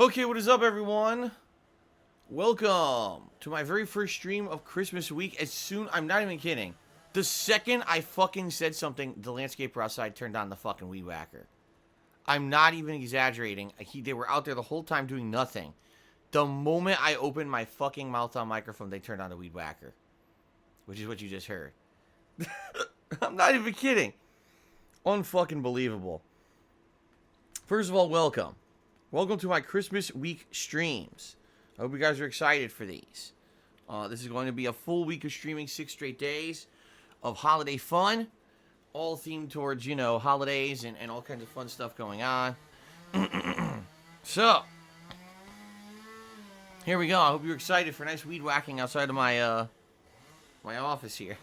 Okay, what is up, everyone? Welcome to my very first stream of Christmas week. I'm not even kidding. The second I fucking said something, the landscaper outside turned on the fucking weed whacker. I'm not even exaggerating. They were out there the whole time doing nothing. The moment I opened my fucking mouth on microphone, they turned on the weed whacker. Which is what you just heard. I'm not even kidding. Unfucking believable. First of all, welcome. Welcome to my Christmas week streams. I hope you guys are excited for these. This is going to be a full week of streaming, 6 straight days of holiday fun. All themed towards, holidays and all kinds of fun stuff going on. So, here we go. I hope you're excited for nice weed whacking outside of my office here.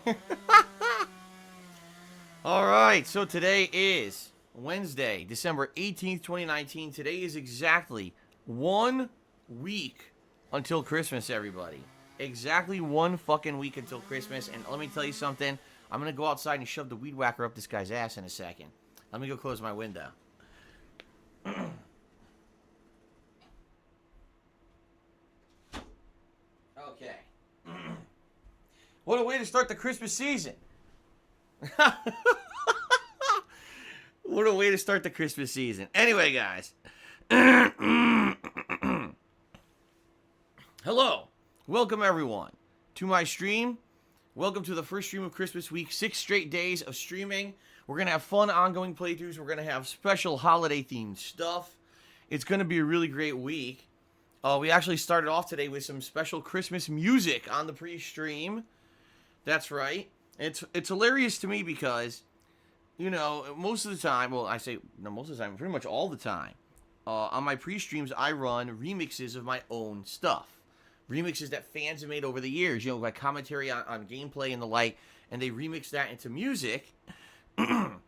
Alright, so today is Wednesday, December 18th, 2019. Today is exactly 1 week until Christmas, everybody. Exactly 1 fucking week until Christmas. And let me tell you something. I'm going to go outside and shove the weed whacker up this guy's ass in a second. Let me go close my window. Okay. What a way to start the Christmas season. What a way to start the Christmas season. Anyway, guys. Hello. Welcome, everyone, to my stream. Welcome to the first stream of Christmas week. 6 straight days of streaming. We're going to have fun ongoing playthroughs. We're going to have special holiday-themed stuff. It's going to be a really great week. We actually started off today with some special Christmas music on the pre-stream. That's right. It's hilarious to me because, most of the time, most of the time, pretty much all the time, on my pre-streams, I run remixes of my own stuff. Remixes that fans have made over the years, like commentary on gameplay and the like, and they remix that into music, and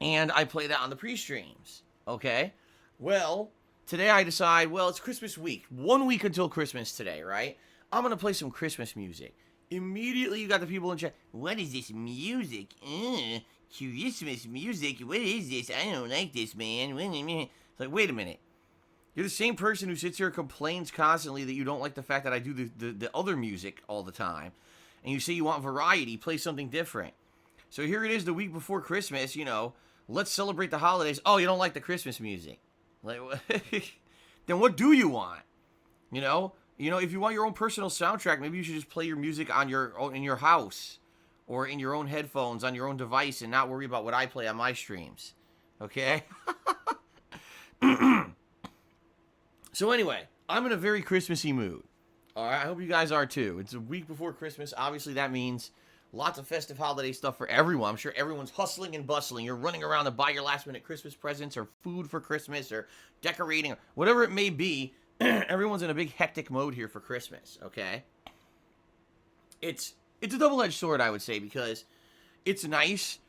I play that on the pre-streams, okay? Well, today I decide, it's Christmas week. 1 week until Christmas today, right? I'm going to play some Christmas music. Immediately, you got the people in chat, what is this music? Christmas music? What is this? I don't like this, man. It's like, wait a minute. You're the same person who sits here and complains constantly that you don't like the fact that I do the other music all the time. And you say you want variety, play something different. So here it is the week before Christmas, let's celebrate the holidays. Oh, you don't like the Christmas music. Like, then what do you want? If you want your own personal soundtrack, maybe you should just play your music in your house or in your own headphones on your own device and not worry about what I play on my streams. Okay? So anyway, I'm in a very Christmassy mood. All right, I hope you guys are too. It's a week before Christmas. Obviously, that means lots of festive holiday stuff for everyone. I'm sure everyone's hustling and bustling. You're running around to buy your last-minute Christmas presents or food for Christmas or decorating or whatever it may be. Everyone's in a big hectic mode here for Christmas, okay? It's a double-edged sword, I would say, because it's nice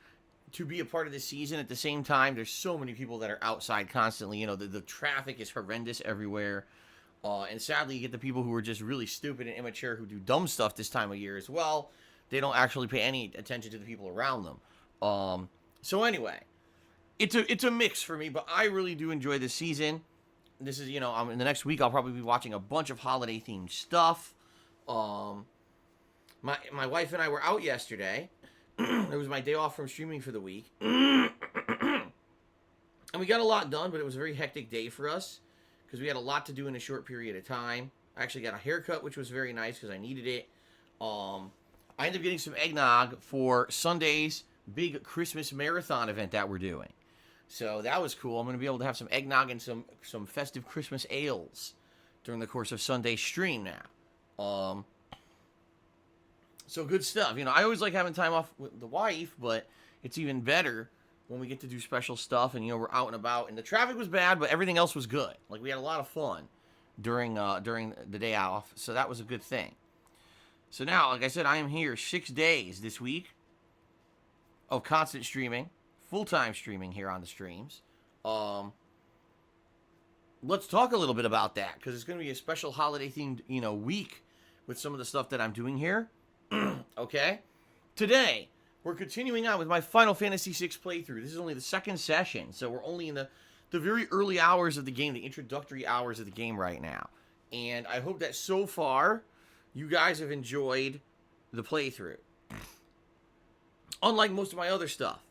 to be a part of the season. At the same time, there's so many people that are outside constantly. The traffic is horrendous everywhere. And sadly, you get the people who are just really stupid and immature who do dumb stuff this time of year as well. They don't actually pay any attention to the people around them. So anyway, it's a mix for me, but I really do enjoy this season. This is, in the next week, I'll probably be watching a bunch of holiday-themed stuff. My wife and I were out yesterday. It was my day off from streaming for the week. And we got a lot done, but it was a very hectic day for us because we had a lot to do in a short period of time. I actually got a haircut, which was very nice because I needed it. I ended up getting some eggnog for Sunday's big Christmas marathon event that we're doing. So that was cool. I'm going to be able to have some eggnog and some festive Christmas ales during the course of Sunday's stream now. So good stuff. I always like having time off with the wife, but it's even better when we get to do special stuff and, we're out and about. And the traffic was bad, but everything else was good. Like, we had a lot of fun during the day off, so that was a good thing. So now, like I said, I am here 6 days this week of constant streaming, full-time streaming here on the streams. Let's talk a little bit about that, because it's going to be a special holiday-themed, week with some of the stuff that I'm doing here. Okay? Today, we're continuing on with my Final Fantasy VI playthrough. This is only the second session, so we're only in the the very early hours of the game, the introductory hours of the game right now. And I hope that so far, you guys have enjoyed the playthrough. Unlike most of my other stuff,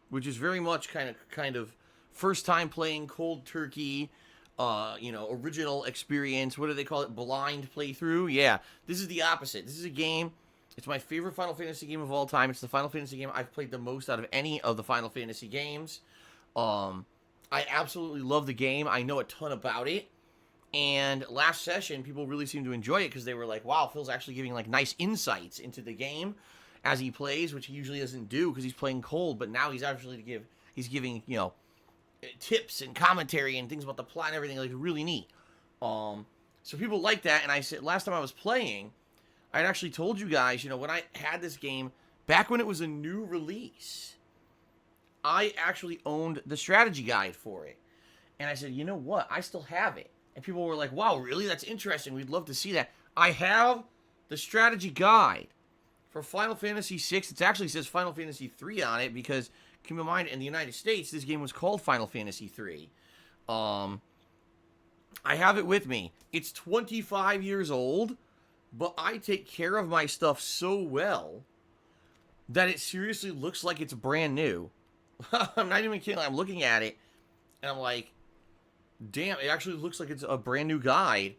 which is very much kind of first time playing, cold turkey, original experience. What do they call it? Blind playthrough? Yeah, this is the opposite. This is a game. It's my favorite Final Fantasy game of all time. It's the Final Fantasy game I've played the most out of any of the Final Fantasy games. I absolutely love the game. I know a ton about it. And last session, people really seemed to enjoy it because they were like, wow, Phil's actually giving like nice insights into the game as he plays, which he usually doesn't do because he's playing cold. But now he's giving, tips and commentary and things about the plot and everything, like really neat. So people like that. And I said, last time I was playing, I'd actually told you guys, when I had this game, back when it was a new release, I actually owned the strategy guide for it. And I said, you know what? I still have it. And people were like, wow, really? That's interesting. We'd love to see that. I have the strategy guide for Final Fantasy VI. It actually says Final Fantasy III on it because, keep in mind, in the United States, this game was called Final Fantasy III. I have it with me. It's 25 years old, but I take care of my stuff so well that it seriously looks like it's brand new. I'm not even kidding. I'm looking at it, and I'm like, damn, it actually looks like it's a brand new guide,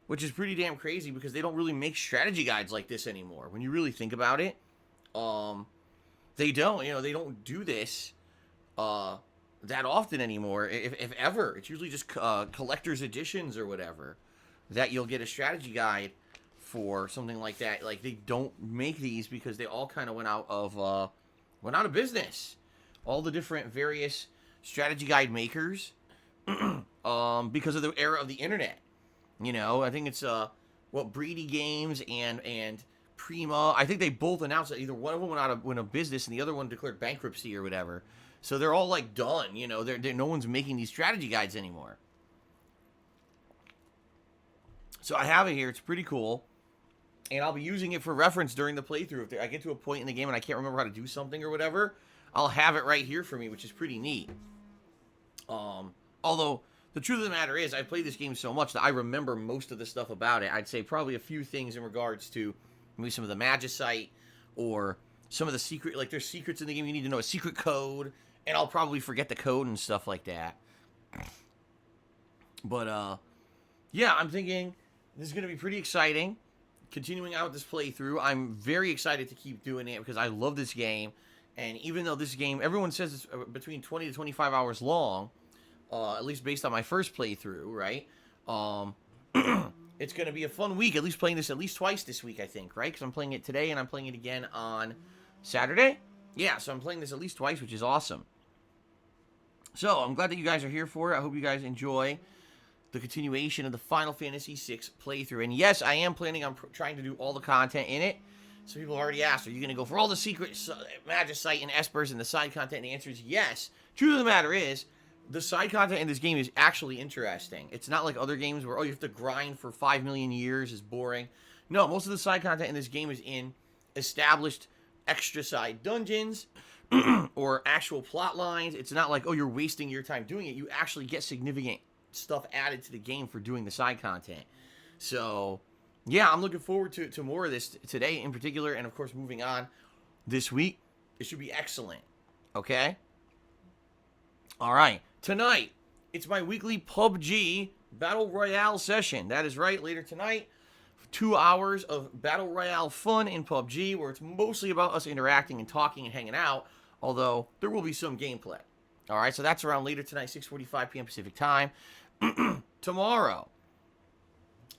which is pretty damn crazy because they don't really make strategy guides like this anymore. When you really think about it, they don't. They don't do this that often anymore, if ever. It's usually just collector's editions or whatever that you'll get a strategy guide for, something like that. Like, they don't make these because they all kind of went out of business. All the different various strategy guide makers, because of the era of the internet. I think it's Breedy Games and Prima. I think they both announced that either one of them went out of business and the other one declared bankruptcy or whatever. So they're all like done. No one's making these strategy guides anymore. So I have it here. It's pretty cool. And I'll be using it for reference during the playthrough. If I get to a point in the game and I can't remember how to do something or whatever, I'll have it right here for me, which is pretty neat. Although, the truth of the matter is, I played this game so much that I remember most of the stuff about it. I'd say probably a few things in regards to maybe some of the magicite or some of the secret, like there's secrets in the game you need to know, a secret code, and I'll probably forget the code and stuff like that. But, yeah, I'm thinking this is going to be pretty exciting. Continuing out this playthrough, I'm very excited to keep doing it because I love this game. And even though this game, everyone says it's between 20 to 25 hours long, at least based on my first playthrough, right? It's going to be a fun week, at least playing this at least twice this week, I think, right? Because I'm playing it today and I'm playing it again on Saturday. Yeah, so I'm playing this at least twice, which is awesome. So I'm glad that you guys are here for it. I hope you guys enjoy the continuation of the Final Fantasy VI playthrough. And yes, I am planning on trying to do all the content in it. So people have already asked, are you going to go for all the secret magicite and espers and the side content? And the answer is yes. Truth of the matter is, the side content in this game is actually interesting. It's not like other games where, you have to grind for 5 million years is boring. No, most of the side content in this game is in established extra side dungeons or actual plot lines. It's not like, you're wasting your time doing it. You actually get significant stuff added to the game for doing the side content. So, yeah, I'm looking forward to more of this today in particular, and of course moving on this week. It should be excellent. Okay? Alright, tonight, it's my weekly PUBG Battle Royale session. That is right, later tonight, 2 hours of Battle Royale fun in PUBG, where it's mostly about us interacting and talking and hanging out, although there will be some gameplay. Alright, so that's around later tonight, 6:45 p.m. Pacific time. Tomorrow,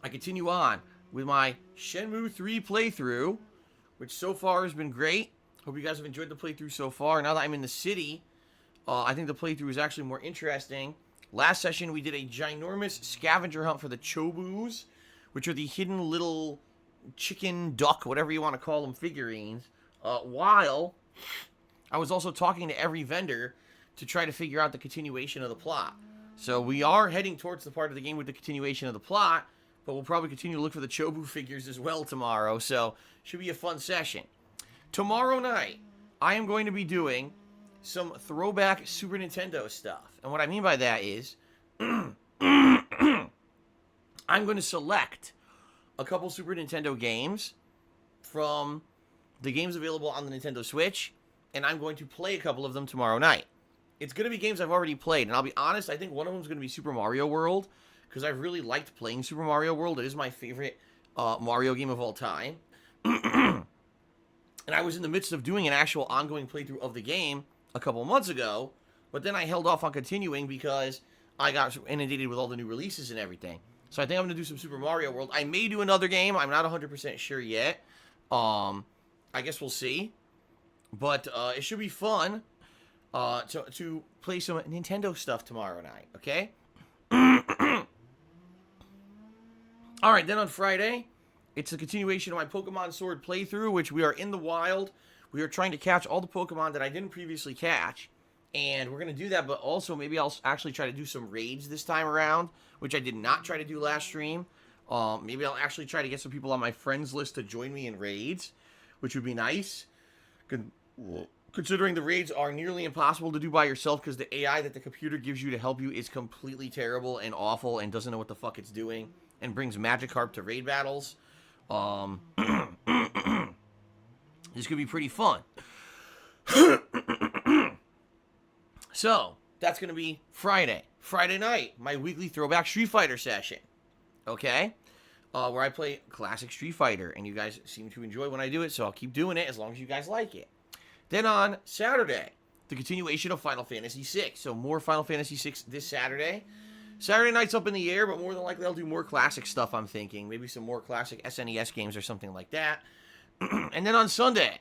I continue on with my Shenmue 3 playthrough, which so far has been great. Hope you guys have enjoyed the playthrough so far. Now that I'm in the city, I think the playthrough is actually more interesting. Last session, we did a ginormous scavenger hunt for the Chobus, which are the hidden little chicken, duck, whatever you want to call them, figurines, while I was also talking to every vendor to try to figure out the continuation of the plot. So we are heading towards the part of the game with the continuation of the plot, but we'll probably continue to look for the Chobu figures as well tomorrow, so should be a fun session. Tomorrow night, I am going to be doing some throwback Super Nintendo stuff. And what I mean by that is I'm going to select a couple Super Nintendo games from the games available on the Nintendo Switch, and I'm going to play a couple of them tomorrow night. It's going to be games I've already played, and I'll be honest, I think one of them is going to be Super Mario World, because I've really liked playing Super Mario World. It is my favorite Mario game of all time. And I was in the midst of doing an actual ongoing playthrough of the game a couple months ago, but then I held off on continuing because I got inundated with all the new releases and everything. So I think I'm going to do some Super Mario World. I may do another game. I'm not 100% sure yet. I guess we'll see. But it should be fun to play some Nintendo stuff tomorrow night, okay? Alright, then on Friday, it's a continuation of my Pokemon Sword playthrough, which we are in the wild. We are trying to catch all the Pokemon that I didn't previously catch. And we're going to do that, but also maybe I'll actually try to do some raids this time around, which I did not try to do last stream. Maybe I'll actually try to get some people on my friends list to join me in raids, which would be nice. Considering the raids are nearly impossible to do by yourself because the AI that the computer gives you to help you is completely terrible and awful and doesn't know what the fuck it's doing and brings Magikarp to raid battles. This could be pretty fun. So, that's going to be Friday. Friday night, my weekly throwback Street Fighter session. Okay? Where I play classic Street Fighter, and you guys seem to enjoy when I do it, so I'll keep doing it as long as you guys like it. Then on Saturday, the continuation of Final Fantasy VI. So more Final Fantasy VI this Saturday. Saturday night's up in the air, but more than likely I'll do more classic stuff, I'm thinking. Maybe some more classic SNES games or something like that. And then on Sunday.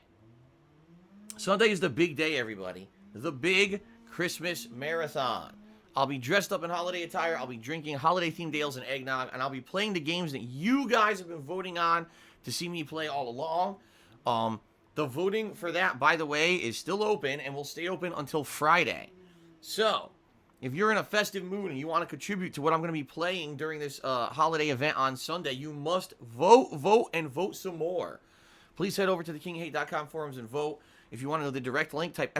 Sunday is the big day, everybody. The big Christmas marathon. I'll be dressed up in holiday attire. I'll be drinking holiday-themed ales and eggnog. And I'll be playing the games that you guys have been voting on to see me play all along. The voting for that, by the way, is still open and will stay open until Friday. So, if you're in a festive mood and you want to contribute to what I'm going to be playing during this holiday event on Sunday, you must vote, and vote some more. Please head over to the kinghate.com forums and vote. If you want to know the direct link, type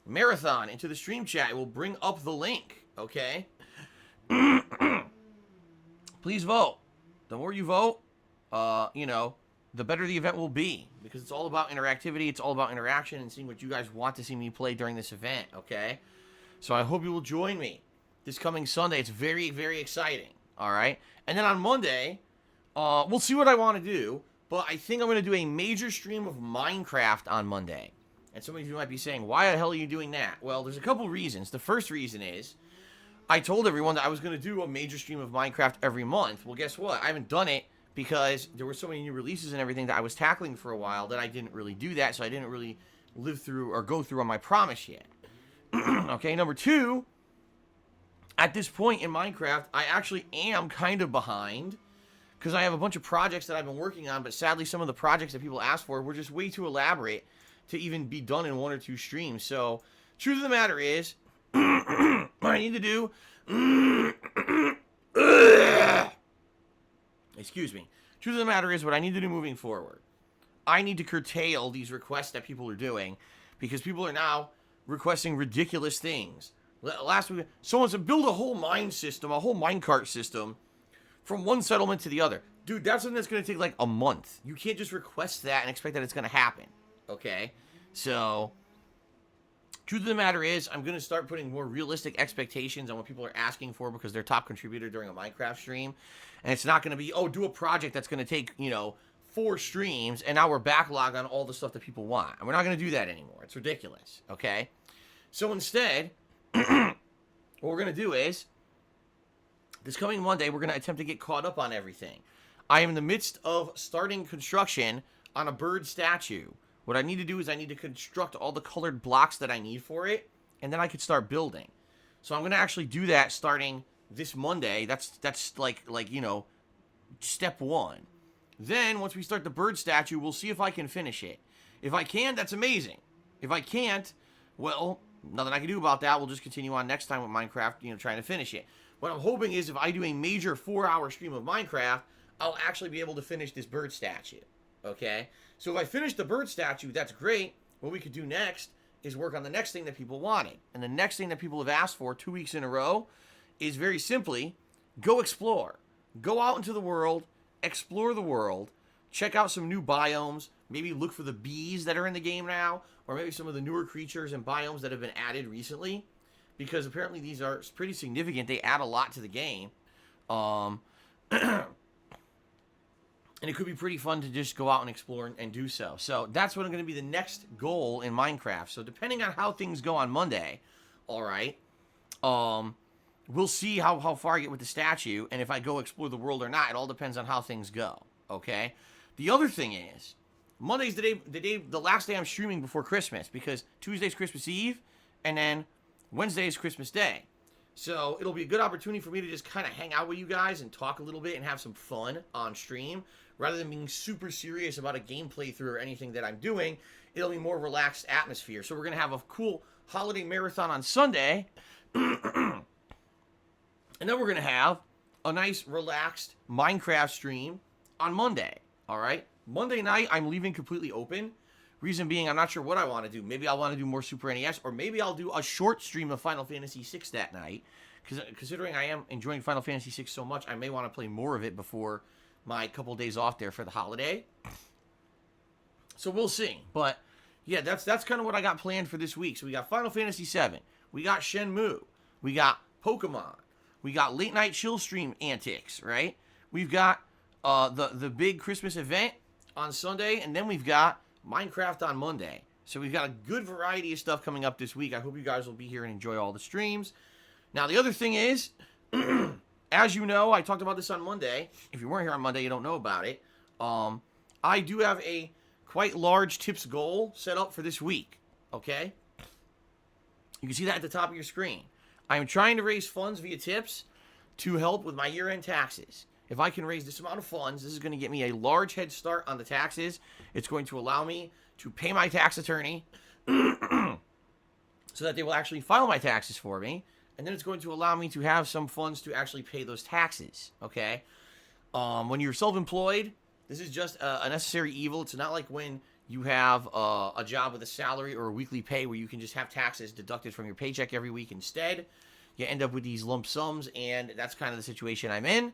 !marathon into the stream chat. It will bring up the link, okay? Please vote. The more you vote, the better the event will be, because it's all about interactivity, it's all about interaction, and seeing what you guys want to see me play during this event, okay? So I hope you will join me this coming Sunday. It's very, very exciting, all right? And then on Monday, we'll see what I want to do, but I think I'm going to do a major stream of Minecraft on Monday. And some of you might be saying, why the hell are you doing that? Well, there's a couple reasons. The first reason is, I told everyone that I was going to do a major stream of Minecraft every month. Well, guess what? I haven't done it because there were so many new releases and everything that I was tackling for a while that I didn't really do that, so I didn't really live through or go through on my promise yet. Okay, number two, at this point in Minecraft, I actually am kind of behind because I have a bunch of projects that I've been working on, but sadly some of the projects that people asked for were just way too elaborate to even be done in 1 or 2 streams. So, truth of the matter is, what I need to do... Excuse me. Truth of the matter is, what I need to do moving forward, I need to curtail these requests that people are doing, because people are now requesting ridiculous things. Last week, someone said, build a whole mine system, a whole minecart system, from one settlement to the other. Dude, that's something that's going to take like a month. You can't just request that and expect that it's going to happen. Okay? So, truth of the matter is, I'm going to start putting more realistic expectations on what people are asking for because they're top contributor during a Minecraft stream. And it's not going to be, oh, do a project that's going to take, 4 streams, and now we're backlogged on all the stuff that people want. And we're not going to do that anymore. It's ridiculous, okay? So instead, what we're going to do is, this coming Monday, we're going to attempt to get caught up on everything. I am in the midst of starting construction on a bird statue. What I need to do is I need to construct all the colored blocks that I need for it, and then I could start building. So I'm going to actually do that starting this Monday. That's like step 1. Then, once we start the bird statue, we'll see if I can finish it. If I can, that's amazing. If I can't, well, nothing I can do about that. We'll just continue on next time with Minecraft, trying to finish it. What I'm hoping is if I do a major 4-hour stream of Minecraft, I'll actually be able to finish this bird statue. Okay? So if I finish the bird statue, that's great. What we could do next is work on the next thing that people wanted. And the next thing that people have asked for 2 weeks in a row is very simply, go explore. Go out into the world, explore the world, check out some new biomes, maybe look for the bees that are in the game now, or maybe some of the newer creatures and biomes that have been added recently, because apparently these are pretty significant. They add a lot to the game. And it could be pretty fun to just go out and explore and do so. So that's what going to be the next goal in Minecraft. So depending on how things go on Monday, all right, we'll see how far I get with the statue and if I go explore the world or not. It all depends on how things go, okay? The other thing is, Monday's the last day I'm streaming before Christmas, because Tuesday's Christmas Eve and then Wednesday is Christmas Day. So it'll be a good opportunity for me to just kind of hang out with you guys and talk a little bit and have some fun on stream. Rather than being super serious about a game playthrough or anything that I'm doing, it'll be more relaxed atmosphere. So we're going to have a cool holiday marathon on Sunday. And then we're going to have a nice relaxed Minecraft stream on Monday. All right? Monday night, I'm leaving completely open. Reason being, I'm not sure what I want to do. Maybe I want to do more Super NES, or maybe I'll do a short stream of Final Fantasy VI that night. Because considering I am enjoying Final Fantasy VI so much, I may want to play more of it before my couple days off there for the holiday. So we'll see. But yeah, that's kind of what I got planned for this week. So we got Final Fantasy VII, we got Shenmue, we got Pokemon, we got late night chill stream antics, right? We've got the big Christmas event on Sunday, and then we've got Minecraft on Monday. So we've got a good variety of stuff coming up this week. I hope you guys will be here and enjoy all the streams. Now the other thing is, as you know, I talked about this on Monday. If you weren't here on Monday, you don't know about it. I do have a quite large tips goal set up for this week, okay? You can see that at the top of your screen. I am trying to raise funds via tips to help with my year-end taxes. If I can raise this amount of funds, this is going to get me a large head start on the taxes. It's going to allow me to pay my tax attorney so that they will actually file my taxes for me. And then it's going to allow me to have some funds to actually pay those taxes, okay? When you're self-employed, this is just a necessary evil. It's not like when you have a job with a salary or a weekly pay where you can just have taxes deducted from your paycheck every week instead. You end up with these lump sums, and that's kind of the situation I'm in.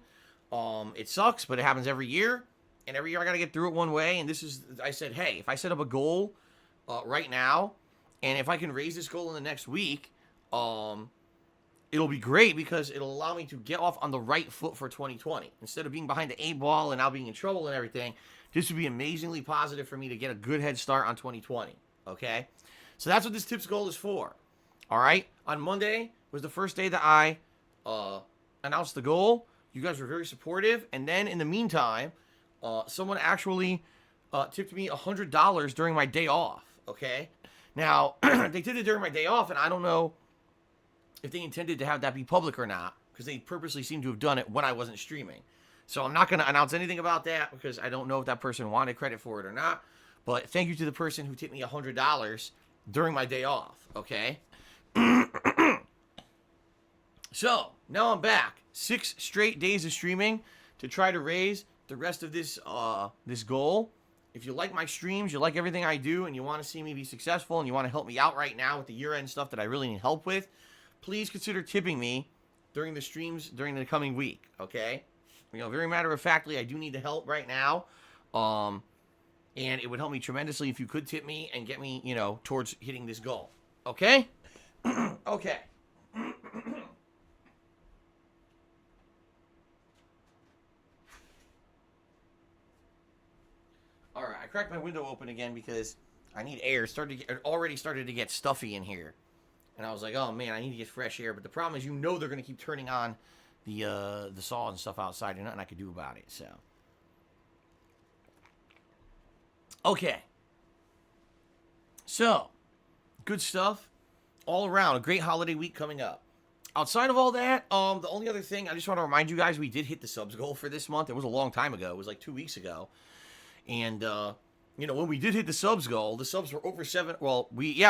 It sucks, but it happens every year. And every year I got to get through it one way. And this is, I said, hey, if I set up a goal right now, and if I can raise this goal in the next week, it'll be great because it'll allow me to get off on the right foot for 2020. Instead of being behind the 8 ball and now being in trouble and everything, this would be amazingly positive for me to get a good head start on 2020, okay? So that's what this tips goal is for, all right? On Monday was the first day that I announced the goal. You guys were very supportive. And then in the meantime, someone actually tipped me $100 during my day off, okay? Now, they did it during my day off, and I don't know if they intended to have that be public or not, because they purposely seem to have done it when I wasn't streaming. So I'm not going to announce anything about that, because I don't know if that person wanted credit for it or not. But thank you to the person who tipped me $100 during my day off, okay? So, now I'm back. 6 straight days of streaming to try to raise the rest of this this goal. If you like my streams, you like everything I do, and you want to see me be successful, and you want to help me out right now with the year-end stuff that I really need help with, please consider tipping me during the streams during the coming week, okay? You know, very matter-of-factly, I do need the help right now, and it would help me tremendously if you could tip me and get me, you know, towards hitting this goal, okay? Okay. All right, I cracked my window open again because I need air. It already started to get stuffy in here. And I was like, oh man, I need to get fresh air. But the problem is, you know, they're going to keep turning on the saw and stuff outside, and nothing I could do about it. So, okay. So, good stuff all around. A great holiday week coming up. Outside of all that, the only other thing, I just want to remind you guys, we did hit the subs goal for this month. It was a long time ago. It was like 2 weeks ago. And, you know, when we did hit the subs goal, the subs were over 7. Well, we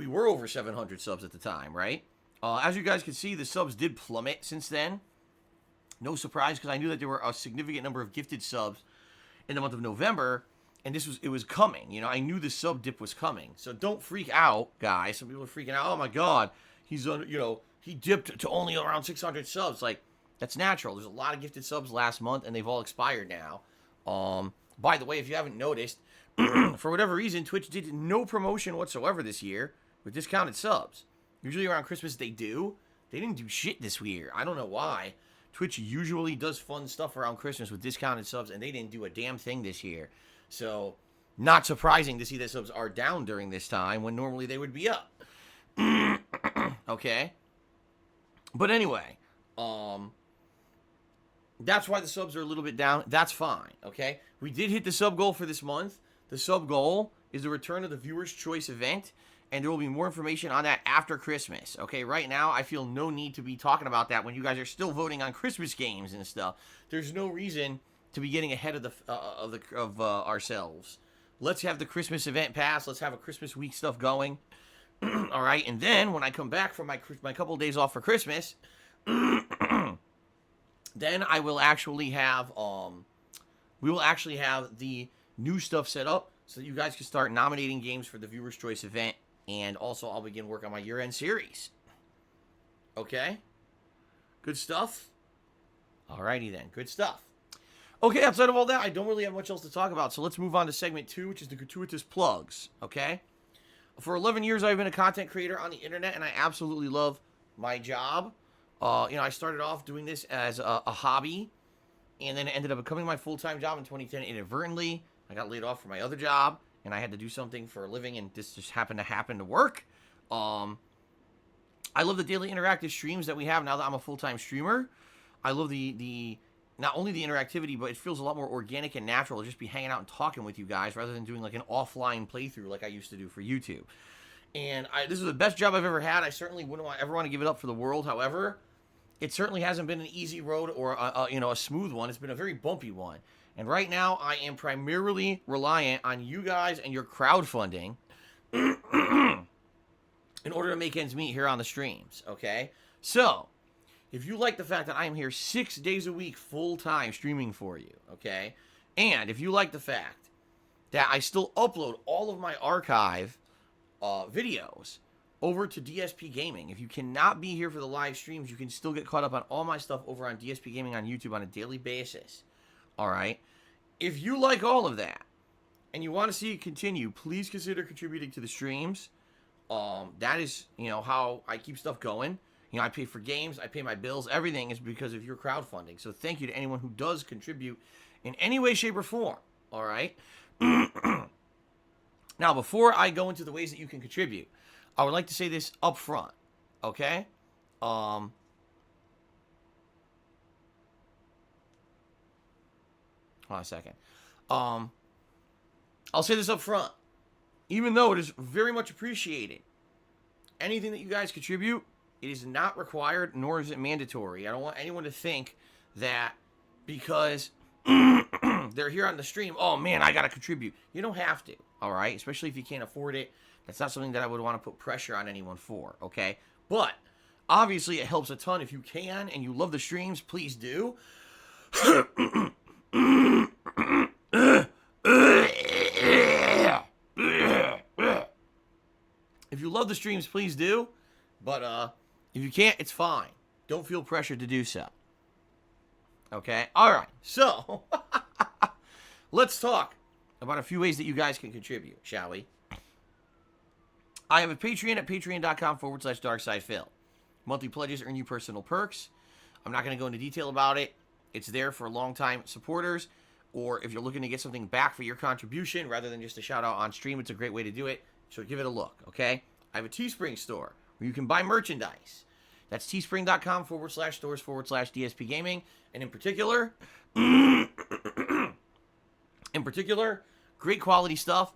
were over 700 subs at the time, right? As you guys can see, the subs did plummet since then. No surprise, because I knew that there were a significant number of gifted subs in the month of November. and it was coming. You know, I knew the sub dip was coming. So don't freak out, guys. Some people are freaking out. Oh my God, he dipped to only around 600 subs. Like, that's natural. There's a lot of gifted subs last month, and they've all expired now. By the way, if you haven't noticed, for whatever reason, Twitch did no promotion whatsoever this year with discounted subs. Usually around Christmas they do. They didn't do shit this year. I don't know why. Twitch usually does fun stuff around Christmas with discounted subs, and they didn't do a damn thing this year. So, not surprising to see that subs are down during this time when normally they would be up. Okay? But anyway, that's why the subs are a little bit down. That's fine, okay? We did hit the sub goal for this month. The sub goal is the return of the Viewer's Choice event, and there will be more information on that after Christmas, okay? Right now, I feel no need to be talking about that when you guys are still voting on Christmas games and stuff. There's no reason to be getting ahead of ourselves. Let's have the Christmas event pass. Let's have a Christmas week stuff going. All right, and then when I come back from my couple of days off for Christmas, then I will actually have the new stuff set up so that you guys can start nominating games for the Viewer's Choice event, and also I'll begin work on my year-end series. Okay? Good stuff? Alrighty then, good stuff. Okay, outside of all that, I don't really have much else to talk about, so let's move on to segment 2, which is the gratuitous plugs, okay? For 11 years, I've been a content creator on the internet, and I absolutely love my job. I started off doing this as a hobby, and then it ended up becoming my full-time job in 2010 inadvertently. I got laid off from my other job, and I had to do something for a living, and this just happened to work. I love the daily interactive streams that we have now that I'm a full-time streamer. I love the not only the interactivity, but it feels a lot more organic and natural to just be hanging out and talking with you guys rather than doing like an offline playthrough like I used to do for YouTube. And this is the best job I've ever had. I certainly wouldn't ever want to give it up for the world. However, it certainly hasn't been an easy road or a smooth one. It's been a very bumpy one. And right now, I am primarily reliant on you guys and your crowdfunding in order to make ends meet here on the streams, okay? So, if you like the fact that I am here 6 days a week full-time streaming for you, okay? And if you like the fact that I still upload all of my archive videos over to DSPGaming. If you cannot be here for the live streams, you can still get caught up on all my stuff over on DSPGaming on YouTube on a daily basis. All right? If you like all of that and you want to see it continue, please consider contributing to the streams. That is, how I keep stuff going. I pay for games, I pay my bills. Everything is because of your crowdfunding. So thank you to anyone who does contribute in any way, shape, or form. All right? Now, before I go into the ways that you can contribute, I would like to say this up front, okay? Hold on a second. I'll say this up front. Even though it is very much appreciated, anything that you guys contribute, it is not required, nor is it mandatory. I don't want anyone to think that because they're here on the stream, oh man, I gotta contribute. You don't have to, all right? Especially if you can't afford it. That's not something that I would want to put pressure on anyone for, okay? But obviously it helps a ton if you can and you love the streams, please do. If you love the streams, please do. But if you can't, it's fine. Don't feel pressured to do so. Okay? All right. So, let's talk about a few ways that you guys can contribute, shall we? I have a Patreon at patreon.com/darksidephil. Monthly pledges earn you personal perks. I'm not going to go into detail about it. It's there for longtime supporters, or if you're looking to get something back for your contribution rather than just a shout out on stream, it's a great way to do it. So give it a look, okay? I have a Teespring store where you can buy merchandise. That's teespring.com/stores/DSPGaming. And in particular, great quality stuff.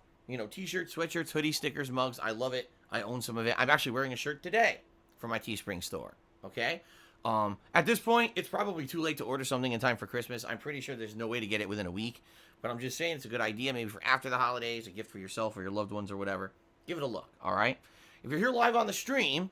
T-shirts, sweatshirts, hoodies, stickers, mugs. I love it. I own some of it. I'm actually wearing a shirt today for my Teespring store, okay? At this point, it's probably too late to order something in time for Christmas. I'm pretty sure there's no way to get it within a week. But I'm just saying it's a good idea maybe for after the holidays, a gift for yourself or your loved ones or whatever. Give it a look, all right? If you're here live on the stream,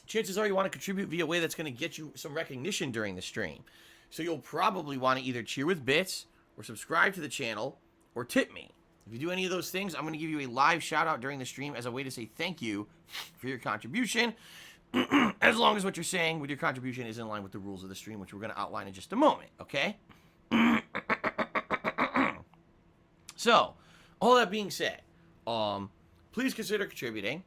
chances are you want to contribute via a way that's going to get you some recognition during the stream. So you'll probably want to either cheer with bits or subscribe to the channel or tip me. If you do any of those things, I'm going to give you a live shout out during the stream as a way to say thank you for your contribution. As long as what you're saying with your contribution is in line with the rules of the stream, which we're going to outline in just a moment, okay? So, all that being said, please consider contributing.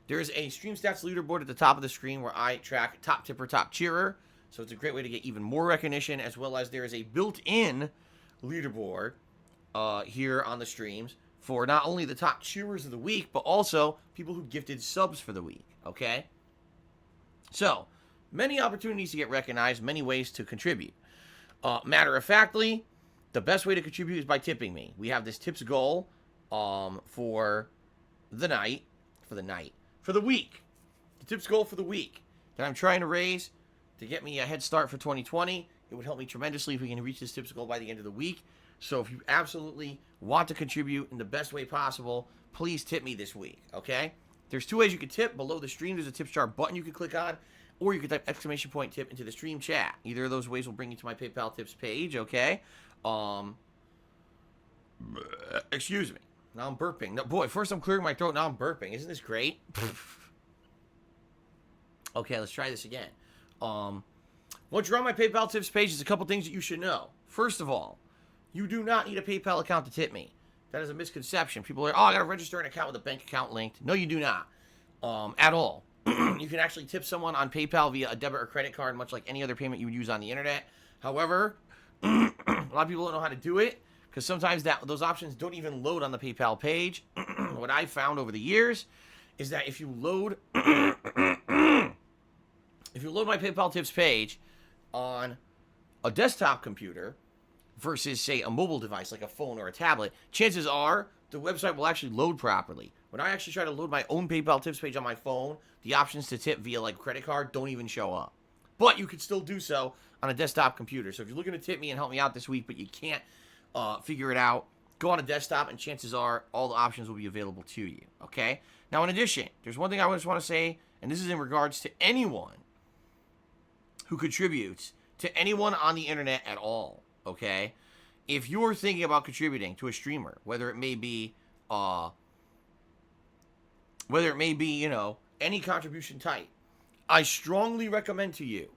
There is a Stream Stats leaderboard at the top of the screen where I track top tipper, top cheerer. So it's a great way to get even more recognition, as well as there is a built-in leaderboard here on the streams for not only the top cheerers of the week, but also people who gifted subs for the week, okay? So, many opportunities to get recognized, many ways to contribute. Matter of factly, the best way to contribute is by tipping me. We have this tips goal for the week. The tips goal for the week that I'm trying to raise to get me a head start for 2020. It would help me tremendously if we can reach this tips goal by the end of the week. So if you absolutely want to contribute in the best way possible, please tip me this week, okay? There's two ways you can tip. Below the stream, there's a tips jar button you can click on, or you can type exclamation point tip into the stream chat. Either of those ways will bring you to my PayPal tips page, okay? Excuse me. Now I'm burping. No, boy, first I'm clearing my throat, now I'm burping. Isn't this great? Okay, let's try this again. Once you're on my PayPal tips page, there's a couple things that you should know. First of all, you do not need a PayPal account to tip me. That is a misconception. People are, I got to register an account with a bank account linked. No, you do not. At all. You can actually tip someone on PayPal via a debit or credit card, much like any other payment you would use on the internet. However, a lot of people don't know how to do it because sometimes those options don't even load on the PayPal page. What I've found over the years is that if you load my PayPal tips page on a desktop computer versus, say, a mobile device like a phone or a tablet, chances are the website will actually load properly. When I actually try to load my own PayPal tips page on my phone, the options to tip via like credit card don't even show up. But you could still do so on a desktop computer. So if you're looking to tip me and help me out this week, but you can't figure it out, go on a desktop and chances are all the options will be available to you, okay? Now, in addition, there's one thing I just want to say, and this is in regards to anyone who contributes to anyone on the internet at all, okay? If you're thinking about contributing to a streamer, whether it may be, any contribution type, I strongly recommend to you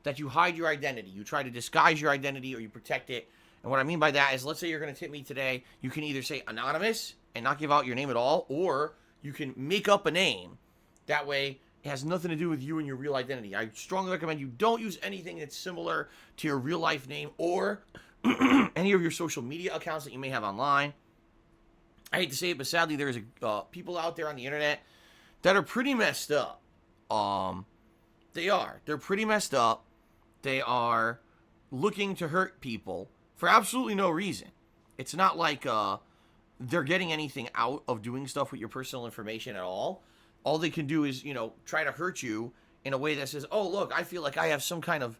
that you hide your identity. You try to disguise your identity or you protect it. And what I mean by that is, let's say you're going to tip me today. You can either say anonymous and not give out your name at all, or you can make up a name. That way, it has nothing to do with you and your real identity. I strongly recommend you don't use anything that's similar to your real life name or any of your social media accounts that you may have online. I hate to say it, but sadly, there's people out there on the internet that are pretty messed up. They're pretty messed up. They are looking to hurt people for absolutely no reason. It's not like they're getting anything out of doing stuff with your personal information at all. All they can do is, try to hurt you in a way that says, oh, look, I feel like I have some kind of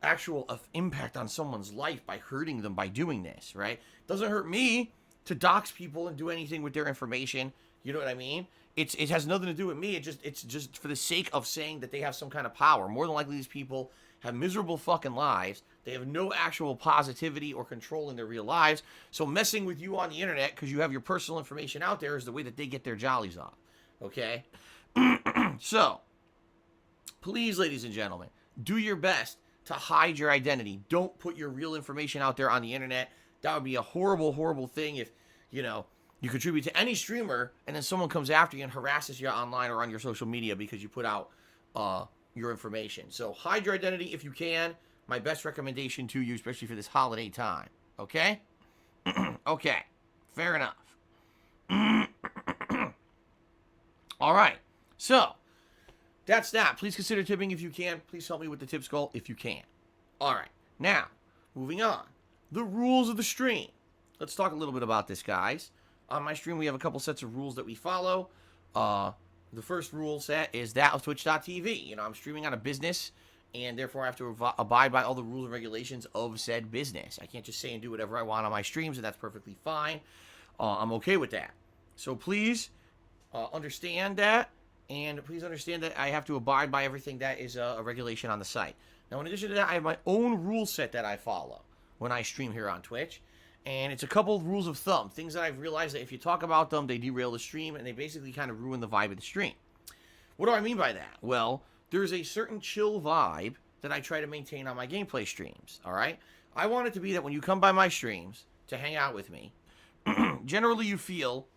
actual impact on someone's life by hurting them by doing this, right? It doesn't hurt me to dox people and do anything with their information. You know what I mean? It has nothing to do with me. It's just for the sake of saying that they have some kind of power. More than likely, these people have miserable fucking lives. They have no actual positivity or control in their real lives. So messing with you on the internet because you have your personal information out there is the way that they get their jollies off. Okay? So, please, ladies and gentlemen, do your best to hide your identity. Don't put your real information out there on the internet. That would be a horrible, horrible thing if, you contribute to any streamer and then someone comes after you and harasses you online or on your social media because you put out your information. So hide your identity if you can. My best recommendation to you, especially for this holiday time. Okay? Okay. Fair enough. All right. So, that's that. Please consider tipping if you can. Please help me with the tips goal if you can. All right. Now, moving on. The rules of the stream. Let's talk a little bit about this, guys. On my stream, we have a couple sets of rules that we follow. The first rule set is that of Twitch.tv. I'm streaming on a business, and therefore I have to abide by all the rules and regulations of said business. I can't just say and do whatever I want on my streams, and that's perfectly fine. I'm okay with that. So please understand that, and please understand that I have to abide by everything that is a regulation on the site. Now, in addition to that, I have my own rule set that I follow. when I stream here on Twitch. And it's a couple of rules of thumb, things that I've realized that if you talk about them, they derail the stream and they basically kind of ruin the vibe of the stream. What do I mean by that? Well, there's a certain chill vibe that I try to maintain on my gameplay streams, all right? I want it to be that when you come by my streams to hang out with me, generally you feel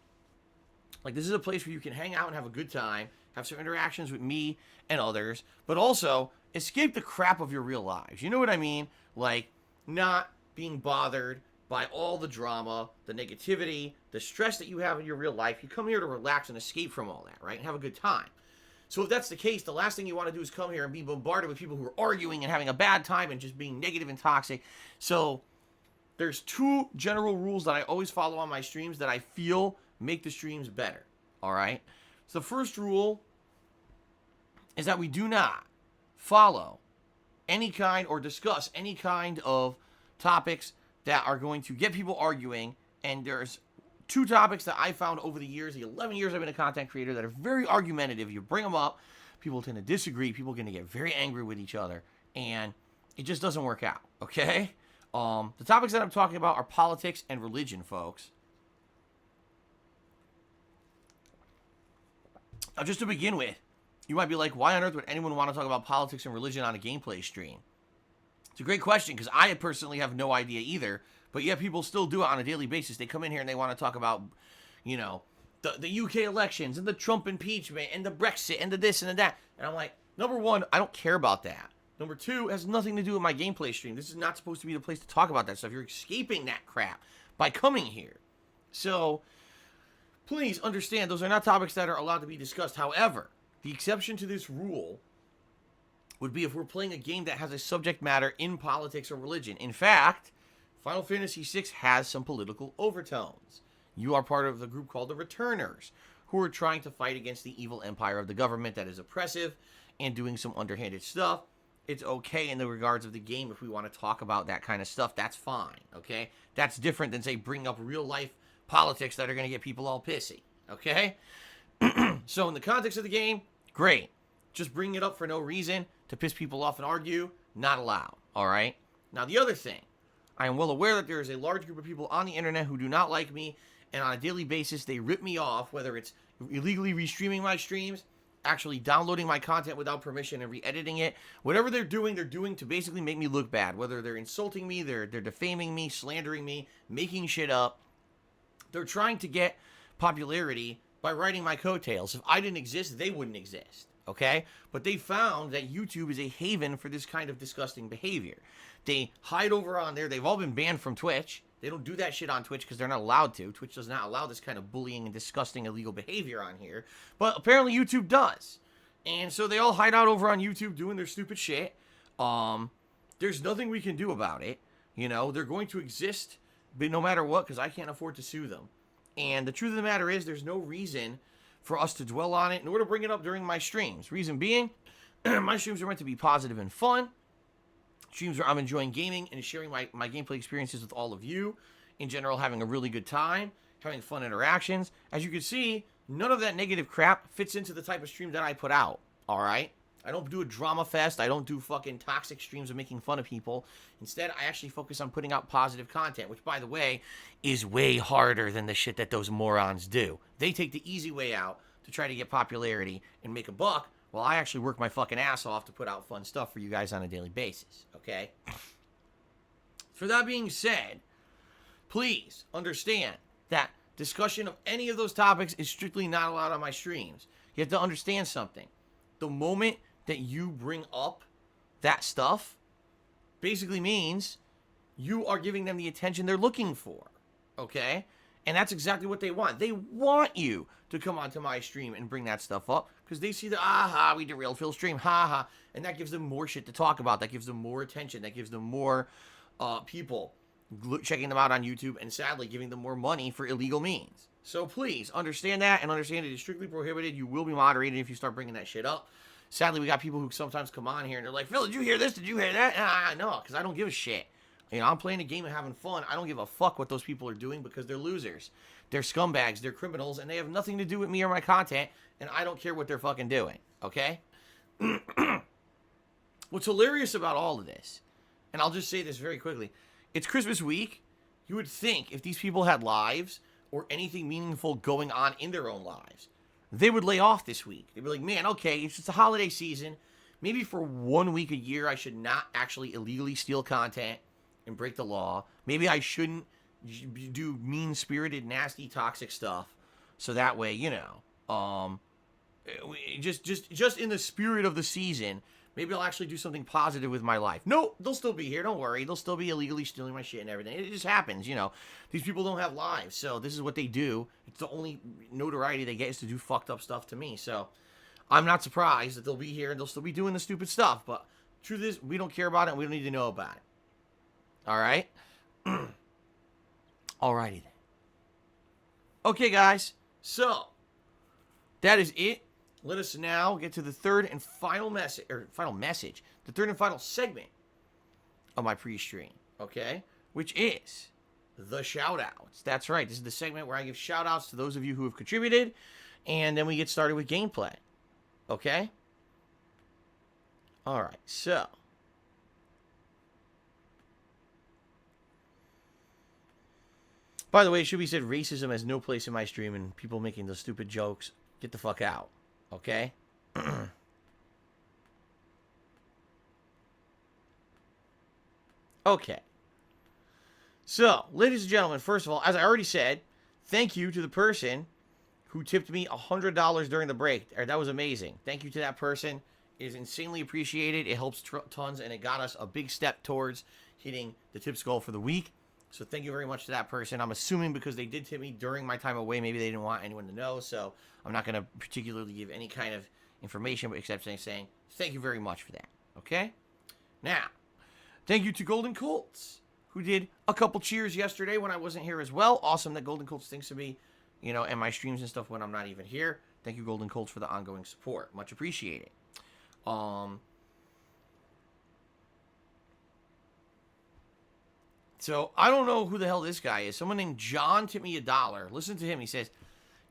like this is a place where you can hang out and have a good time, have some interactions with me and others, but also escape the crap of your real lives. You know what I mean? Like, not being bothered by all the drama, the negativity, the stress that you have in your real life. You come here to relax and escape from all that, right? And have a good time. So if that's the case, the last thing you want to do is come here and be bombarded with people who are arguing and having a bad time and just being negative and toxic. So there's 2 general rules that I always follow on my streams that I feel make the streams better, all right? So the first rule is that we do not follow any kind or discuss any kind of topics that are going to get people arguing. And there's 2 topics that I found over the years, the 11 years I've been a content creator, that are very argumentative. You bring them up, people tend to disagree, people are going to get very angry with each other, and it just doesn't work out, okay? The topics that I'm talking about are politics and religion, folks. Now, just to begin with, you might be like, why on earth would anyone want to talk about politics and religion on a gameplay stream? It's a great question, because I personally have no idea either, but yet people still do it on a daily basis. They come in here and they want to talk about, you know, the UK elections and the Trump impeachment and the Brexit and the this and the that. And I'm like, number one, I don't care about that. Number 2, it has nothing to do with my gameplay stream. This is not supposed to be the place to talk about that stuff. You're escaping that crap by coming here. So, please understand, those are not topics that are allowed to be discussed. However, the exception to this rule would be if we're playing a game that has a subject matter in politics or religion. In fact, Final Fantasy VI has some political overtones. You are part of the group called the Returners, who are trying to fight against the evil empire of the government that is oppressive and doing some underhanded stuff. It's okay in the regards of the game if we want to talk about that kind of stuff. That's fine, okay? That's different than, say, bring up real-life politics that are going to get people all pissy, okay? So in the context of the game, great. Just bring it up for no reason to piss people off and argue, not allowed, all right? Now, the other thing, I am well aware that there is a large group of people on the internet who do not like me, and on a daily basis, they rip me off, whether it's illegally restreaming my streams, actually downloading my content without permission and re-editing it. Whatever they're doing to basically make me look bad. Whether they're insulting me, they're defaming me, slandering me, making shit up. They're trying to get popularity by writing my coattails. If I didn't exist, they wouldn't exist, okay? But they found that YouTube is a haven for this kind of disgusting behavior. They hide over on there. They've all been banned from Twitch. They don't do that shit on Twitch because they're not allowed to. Twitch does not allow this kind of bullying and disgusting illegal behavior on here. But apparently YouTube does. And so they all hide out over on YouTube doing their stupid shit. There's nothing we can do about it. You know, they're going to exist but no matter what, because I can't afford to sue them. And the truth of the matter is there's no reason for us to dwell on it, nor to bring it up during my streams. Reason being, my streams are meant to be positive and fun. Streams where I'm enjoying gaming and sharing my gameplay experiences with all of you. In general, having a really good time, having fun interactions. As you can see, none of that negative crap fits into the type of stream that I put out, all right? I don't do a drama fest. I don't do fucking toxic streams of making fun of people. Instead, I actually focus on putting out positive content, which, by the way, is way harder than the shit that those morons do. They take the easy way out to try to get popularity and make a buck, while I actually work my fucking ass off to put out fun stuff for you guys on a daily basis, okay? For that being said, please understand that discussion of any of those topics is strictly not allowed on my streams. You have to understand something. The moment that you bring up that stuff basically means you are giving them the attention they're looking for, okay? And that's exactly what they want. They want you to come onto my stream and bring that stuff up because they see the, aha, we derailed Phil's stream, ha. And that gives them more shit to talk about. That gives them more attention. That gives them more people checking them out on YouTube and sadly giving them more money for illegal means. So please understand that and understand it is strictly prohibited. You will be moderated if you start bringing that shit up. Sadly, we got people who sometimes come on here and they're like, Phil, did you hear this? Did you hear that? No, because I don't give a shit. You know, I'm playing a game and having fun. I don't give a fuck what those people are doing because they're losers. They're scumbags. They're criminals. And they have nothing to do with me or my content. And I don't care what they're fucking doing. Okay? What's hilarious about all of this, and I'll just say this very quickly, it's Christmas week. You would think if these people had lives or anything meaningful going on in their own lives, they would lay off this week. They'd be like, man, okay, it's just a holiday season. Maybe for 1 week a year, I should not actually illegally steal content and break the law. Maybe I shouldn't do mean-spirited, nasty, toxic stuff. So that way, you know, just in the spirit of the season, maybe I'll actually do something positive with my life. No, they'll still be here. Don't worry. They'll still be illegally stealing my shit and everything. It just happens, you know. These people don't have lives, so this is what they do. It's the only notoriety they get is to do fucked up stuff to me. So I'm not surprised that they'll be here and they'll still be doing the stupid stuff. But truth is, we don't care about it and we don't need to know about it. All right? Alrighty then. Okay, guys. So that is it. Let us now get to the third and final message, the third and final segment of my pre-stream, okay? Which is the shout-outs. That's right. This is the segment where I give shout-outs to those of you who have contributed, and then we get started with gameplay, okay? All right, so by the way, it should be said racism has no place in my stream, and people making those stupid jokes, get the fuck out. Okay? Okay. So, ladies and gentlemen, first of all, as I already said, thank you to the person who tipped me $100 during the break. That was amazing. Thank you to that person. It is insanely appreciated. It helps tons, and it got us a big step towards hitting the tips goal for the week. So thank you very much to that person. I'm assuming because they did tip me during my time away, maybe they didn't want anyone to know. So I'm not going to particularly give any kind of information, but except saying thank you very much for that. Okay? Now, thank you to Golden Colts, who did a couple cheers yesterday when I wasn't here as well. Awesome that Golden Colts thinks of me, you know, and my streams and stuff when I'm not even here. Thank you, Golden Colts, for the ongoing support. Much appreciated. So, I don't know who the hell this guy is. Someone named John tipped me $1. Listen to him. He says,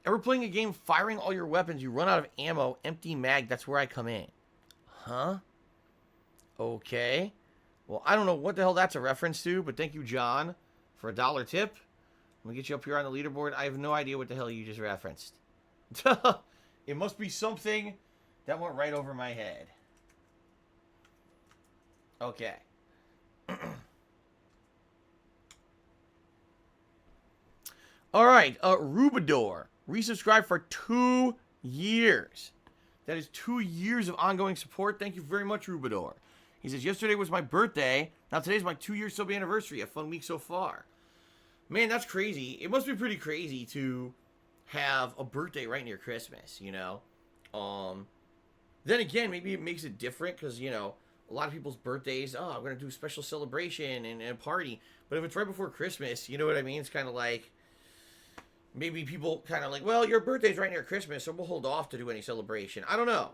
ever playing a game firing all your weapons, you run out of ammo, empty mag, that's where I come in. Huh? Okay. Well, I don't know what the hell that's a reference to, but thank you, John, for $1 tip. Let me get you up here on the leaderboard. I have no idea what the hell you just referenced. It must be something that went right over my head. Okay. All right, Rubador, resubscribed for 2 years. That is 2 years of ongoing support. Thank you very much, Rubador. He says, yesterday was my birthday. Now today's my 2-year sub anniversary. A fun week so far. Man, that's crazy. It must be pretty crazy to have a birthday right near Christmas, you know? Then again, maybe it makes it different because, you know, a lot of people's birthdays, I'm going to do a special celebration and a party. But if it's right before Christmas, you know what I mean? It's kind of like, maybe people kind of like, well, your birthday's right near Christmas, so we'll hold off to do any celebration. I don't know.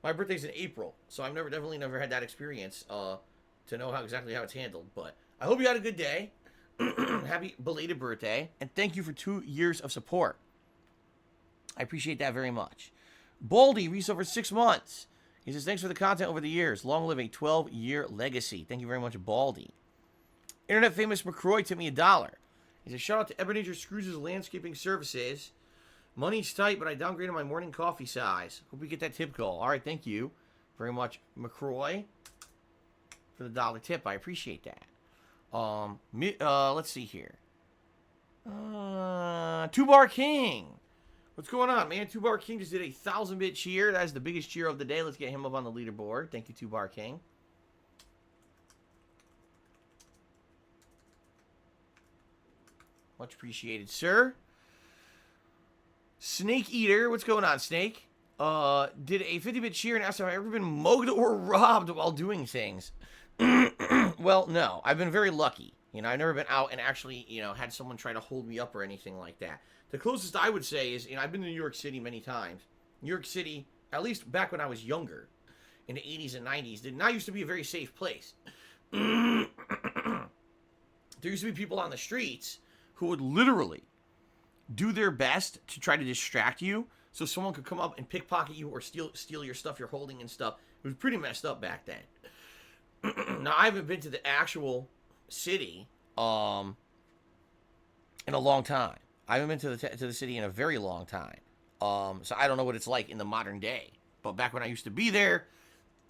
My birthday's in April, so I've definitely never had that experience to know exactly how it's handled. But I hope you had a good day. Happy belated birthday, and thank you for 2 years of support. I appreciate that very much. Baldy reached over 6 months. He says, thanks for the content over the years. Long live a 12-year legacy. Thank you very much, Baldy. Internet famous McCroy tipped me $1. He says, shout out to Ebenezer Scrooge's Landscaping Services. Money's tight, but I downgraded my morning coffee size. Hope we get that tip goal. All right, thank you very much, McCroy, for the $1 tip. I appreciate that. Let's see here. Two-Bar King. What's going on, man? Two-Bar King just did a 1,000-bit cheer. That is the biggest cheer of the day. Let's get him up on the leaderboard. Thank you, Two-Bar King. Much appreciated, sir. Snake Eater. What's going on, Snake? Did a 50-bit cheer and asked if I've ever been mugged or robbed while doing things. Well, no. I've been very lucky. You know, I've never been out and actually, you know, had someone try to hold me up or anything like that. The closest I would say is, you know, I've been to New York City many times. New York City, at least back when I was younger, in the 80s and 90s, did not used to be a very safe place. There used to be people on the streets who would literally do their best to try to distract you so someone could come up and pickpocket you or steal your stuff you're holding and stuff. It was pretty messed up back then. Now, I haven't been to the actual city in a long time. I haven't been to the city in a very long time. So I don't know what it's like in the modern day. But back when I used to be there,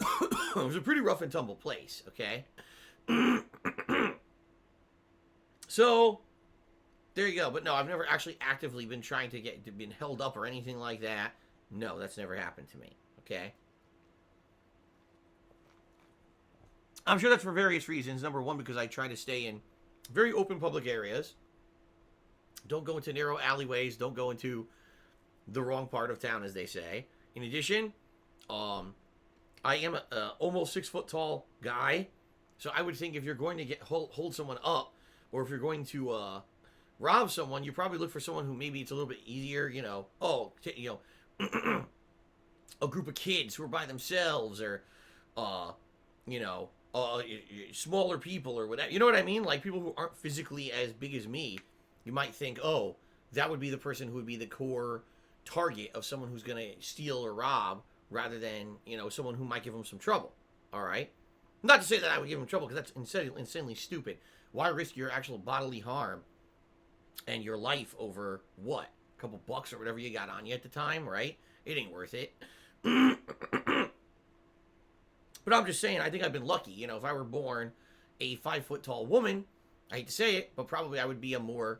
it was a pretty rough and tumble place, okay? So, there you go. But no, I've never actually actively been trying to been held up or anything like that. No, that's never happened to me, okay? I'm sure that's for various reasons. Number one, because I try to stay in very open public areas. Don't go into narrow alleyways. Don't go into the wrong part of town, as they say. In addition, I am a almost 6 foot tall guy, so I would think if you're going to hold someone up, or if you're going to rob someone, you probably look for someone who maybe it's a little bit easier. You know, a group of kids who are by themselves, or smaller people or whatever. You know what I mean? Like people who aren't physically as big as me. You might think, oh, that would be the person who would be the core target of someone who's going to steal or rob, rather than, someone who might give them some trouble. All right? Not to say that I would give them trouble, because that's insanely stupid. Why risk your actual bodily harm and your life over what? A couple bucks or whatever you got on you at the time, right? It ain't worth it. But I'm just saying, I think I've been lucky. If I were born a 5 foot tall woman, I hate to say it, but probably I would be a more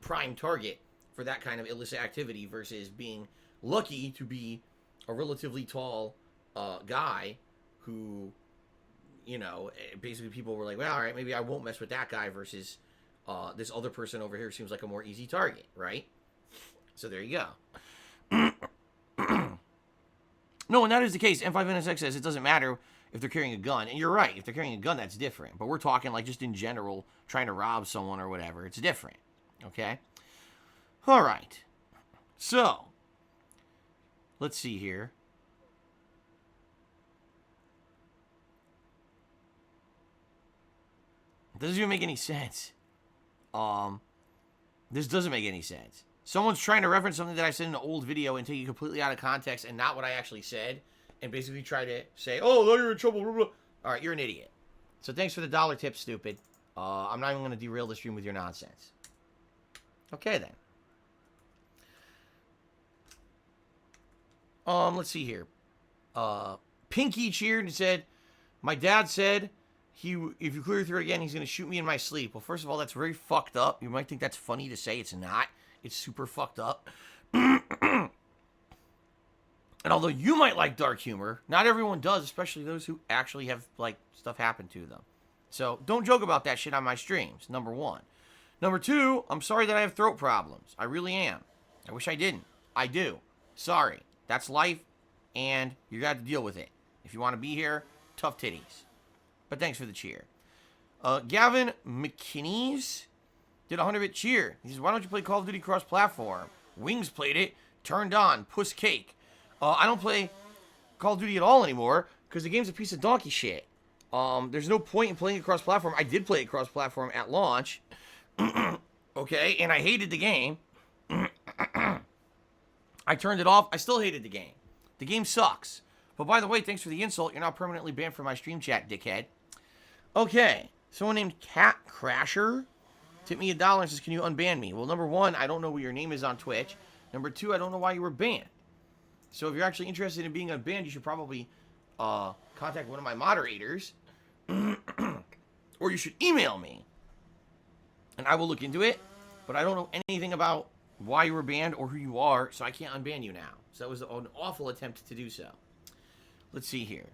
prime target for that kind of illicit activity versus being lucky to be a relatively tall guy who, basically people were like, well, all right, maybe I won't mess with that guy versus this other person over here seems like a more easy target, right? So there you go. No, and that is the case. M5NSX says it doesn't matter if they're carrying a gun. And you're right. If they're carrying a gun, that's different. But we're talking like just in general, trying to rob someone or whatever. It's different. Okay? All right. So, let's see here. It doesn't even make any sense. This doesn't make any sense. Someone's trying to reference something that I said in an old video and take it completely out of context and not what I actually said, and basically try to say, oh, no, you're in trouble. Blah, blah. All right, you're an idiot. So thanks for the dollar tip, stupid. I'm not even going to derail the stream with your nonsense. Okay, then. Let's see here. Pinky cheered and said, my dad said if you clear through it again, he's going to shoot me in my sleep. Well, first of all, that's very fucked up. You might think that's funny to say. It's not. It's super fucked up. And although you might like dark humor, not everyone does, especially those who actually have, stuff happen to them. So, don't joke about that shit on my streams, number one. Number two, I'm sorry that I have throat problems. I really am. I wish I didn't. I do. Sorry. That's life, and you got to deal with it. If you want to be here, tough titties. But thanks for the cheer. Gavin McKinney's did a 100-bit cheer. He says, why don't you play Call of Duty cross-platform? Wings played it. Turned on. Puss cake. I don't play Call of Duty at all anymore because the game's a piece of donkey shit. There's no point in playing it cross-platform. I did play it cross-platform at launch. Okay, and I hated the game. I turned it off. I still hated the game. The game sucks. But by the way, thanks for the insult. You're now permanently banned from my stream chat, dickhead. Okay, someone named Cat Crasher tipped me $1 and says, can you unban me? Well, number one, I don't know what your name is on Twitch. Number two, I don't know why you were banned. So if you're actually interested in being unbanned, you should probably contact one of my moderators. Or you should email me. And I will look into it. But I don't know anything about why you were banned or who you are, so I can't unban you now. So that was an awful attempt to do so. Let's see here.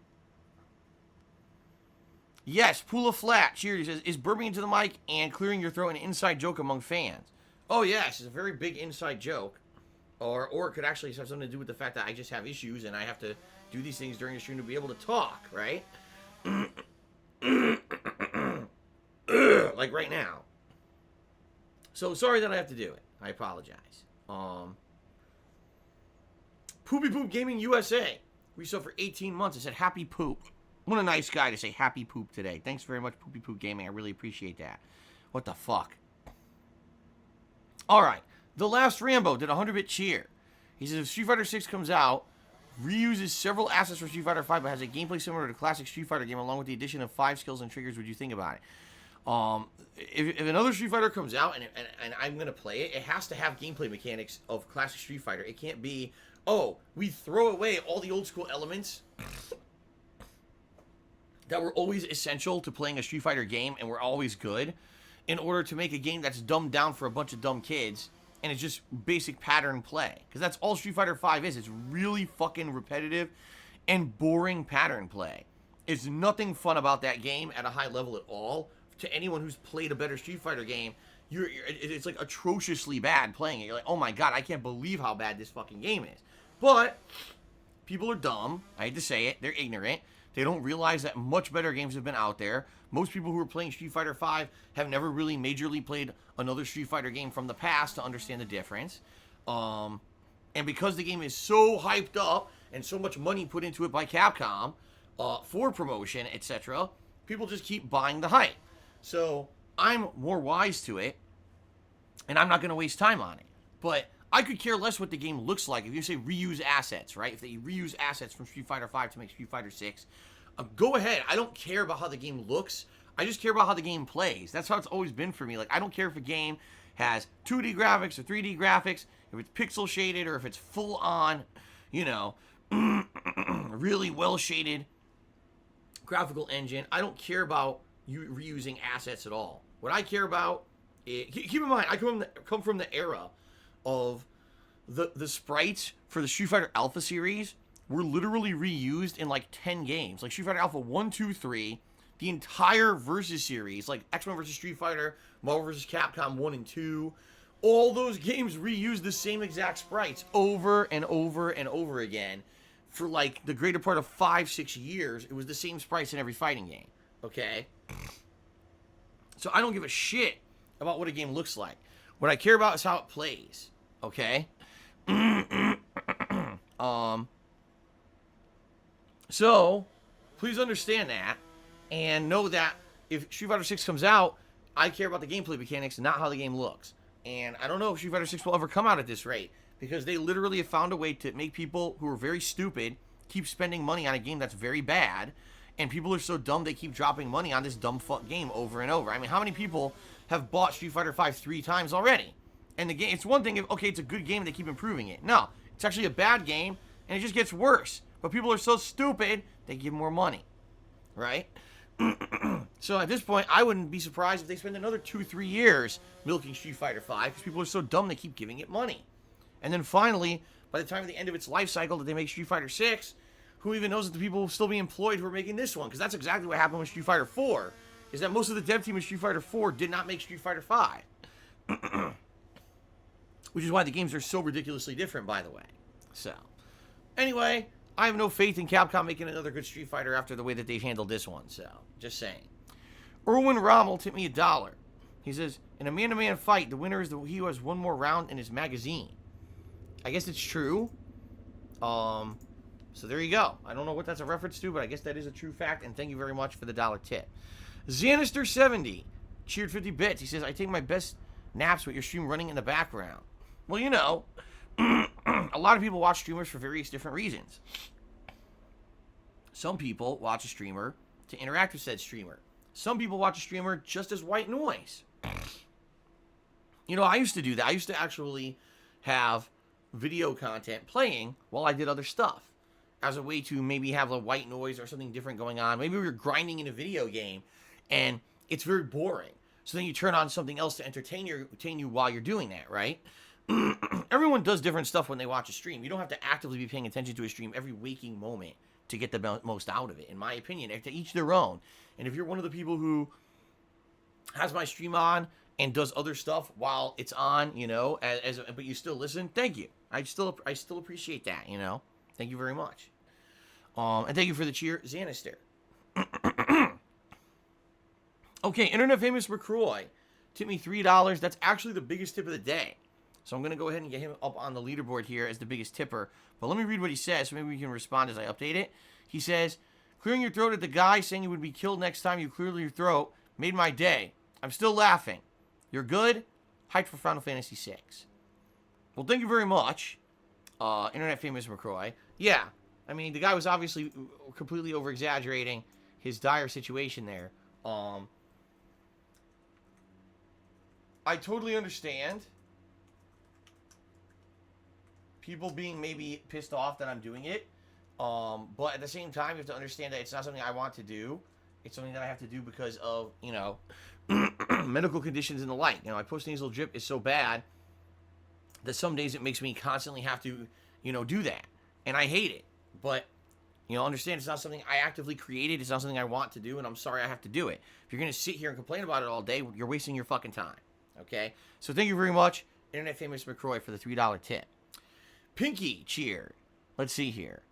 Yes, Pula Flat. Cheers. Says, is burping into the mic and clearing your throat an inside joke among fans? Oh, yes. It's a very big inside joke. Or it could actually have something to do with the fact that I just have issues and I have to do these things during the stream to be able to talk, right? Like right now. So sorry that I have to do it. I apologize. Poopy Poop Gaming USA. We saw for 18 months. I said happy poop. What a nice guy to say happy poop today. Thanks very much, Poopy Poop Gaming. I really appreciate that. What the fuck? All right. The Last Rambo did a 100-bit cheer. He says, if Street Fighter 6 comes out, reuses several assets from Street Fighter V, but has a gameplay similar to the classic Street Fighter game, along with the addition of 5 skills and triggers. Would you think about it? If another Street Fighter comes out and I'm going to play it, it has to have gameplay mechanics of classic Street Fighter. It can't be, oh, we throw away all the old school elements that were always essential to playing a Street Fighter game and were always good in order to make a game that's dumbed down for a bunch of dumb kids and it's just basic pattern play. Because that's all Street Fighter V is. It's really fucking repetitive and boring pattern play. There's nothing fun about that game at a high level at all. To anyone who's played a better Street Fighter game, it's like atrociously bad playing it. You're like, oh my god, I can't believe how bad this fucking game is. But people are dumb. I hate to say it. They're ignorant. They don't realize that much better games have been out there. Most people who are playing Street Fighter V have never really majorly played another Street Fighter game from the past to understand the difference. And because the game is so hyped up and so much money put into it by Capcom for promotion, etc., people just keep buying the hype. So I'm more wise to it, and I'm not going to waste time on it. But I could care less what the game looks like. If you say reuse assets, right? If they reuse assets from Street Fighter V to make Street Fighter 6, go ahead. I don't care about how the game looks. I just care about how the game plays. That's how it's always been for me. Like, I don't care if a game has 2D graphics or 3D graphics, if it's pixel shaded or if it's full on, really well shaded graphical engine. I don't care about you reusing assets at all. What I care about is, keep in mind, I come from the era of the sprites for the Street Fighter Alpha series were literally reused in like 10 games. Like Street Fighter Alpha 1, 2, 3, the entire Versus series, like X-Men vs. Street Fighter, Marvel vs. Capcom 1 and 2, all those games reused the same exact sprites over and over and over again for like the greater part of 5-6 years. It was the same sprites in every fighting game. Okay? So I don't give a shit about what a game looks like. What I care about is how it plays. Okay? So, please understand that, and know that if Street Fighter 6 comes out, I care about the gameplay mechanics, not how the game looks. And I don't know if Street Fighter 6 will ever come out at this rate, because they literally have found a way to make people who are very stupid keep spending money on a game that's very bad, and people are so dumb they keep dropping money on this dumb fuck game over and over. I mean, how many people have bought Street Fighter V 3 times already? And the game, it's one thing if, okay, it's a good game, they keep improving it. No, it's actually a bad game, and it just gets worse. But people are so stupid, they give more money, right? So at this point, I wouldn't be surprised if they spend another 2-3 years milking Street Fighter V, because people are so dumb they keep giving it money. And then finally, by the time of the end of its life cycle that they make Street Fighter 6, who even knows that the people will still be employed who are making this one? Because that's exactly what happened with Street Fighter 4, is that most of the dev team in Street Fighter 4 did not make Street Fighter 5. Which is why the games are so ridiculously different, by the way. So, anyway, I have no faith in Capcom making another good Street Fighter after the way that they've handled this one, so, just saying. Erwin Rommel tipped me $1. He says, in a man-to-man fight, the winner is he who has one more round in his magazine. I guess it's true. So there you go. I don't know what that's a reference to, but I guess that is a true fact, and thank you very much for the $1 tip. Xanister70 cheered 50 bits. He says, I take my best naps with your stream running in the background. Well, you know, a lot of people watch streamers for various different reasons. Some people watch a streamer to interact with said streamer. Some people watch a streamer just as white noise. You know, I used to do that. I used to actually have video content playing while I did other stuff, as a way to maybe have a white noise or something different going on. Maybe we were grinding in a video game and it's very boring. So then you turn on something else to entertain you while you're doing that, right? Everyone does different stuff when they watch a stream. You don't have to actively be paying attention to a stream every waking moment to get the most out of it, in my opinion. To each their own. And if you're one of the people who has my stream on and does other stuff while it's on, you know, but you still listen, thank you. I still appreciate that, you know. Thank you very much. And thank you for the cheer, Xanister. Okay, Internet Famous McCroy tipped me $3. That's actually the biggest tip of the day. So I'm going to go ahead and get him up on the leaderboard here as the biggest tipper. But let me read what he says, so maybe we can respond as I update it. He says, clearing your throat at the guy saying you would be killed next time you cleared your throat made my day. I'm still laughing. You're good? Hyped for Final Fantasy VI. Well, thank you very much, Internet Famous McCroy. Yeah, I mean, the guy was obviously completely over-exaggerating his dire situation there. I totally understand people being maybe pissed off that I'm doing it. But at the same time, you have to understand that it's not something I want to do. It's something that I have to do because of, you know, medical conditions and the like. You know, my postnasal drip is so bad that some days it makes me constantly have to, you know, do that. And I hate it. But, you know, understand it's not something I actively created. It's not something I want to do, and I'm sorry I have to do it. If you're going to sit here and complain about it all day, you're wasting your fucking time. Okay? So thank you very much, Internet Famous McCroy, for the $3 tip. Pinky cheered. Let's see here.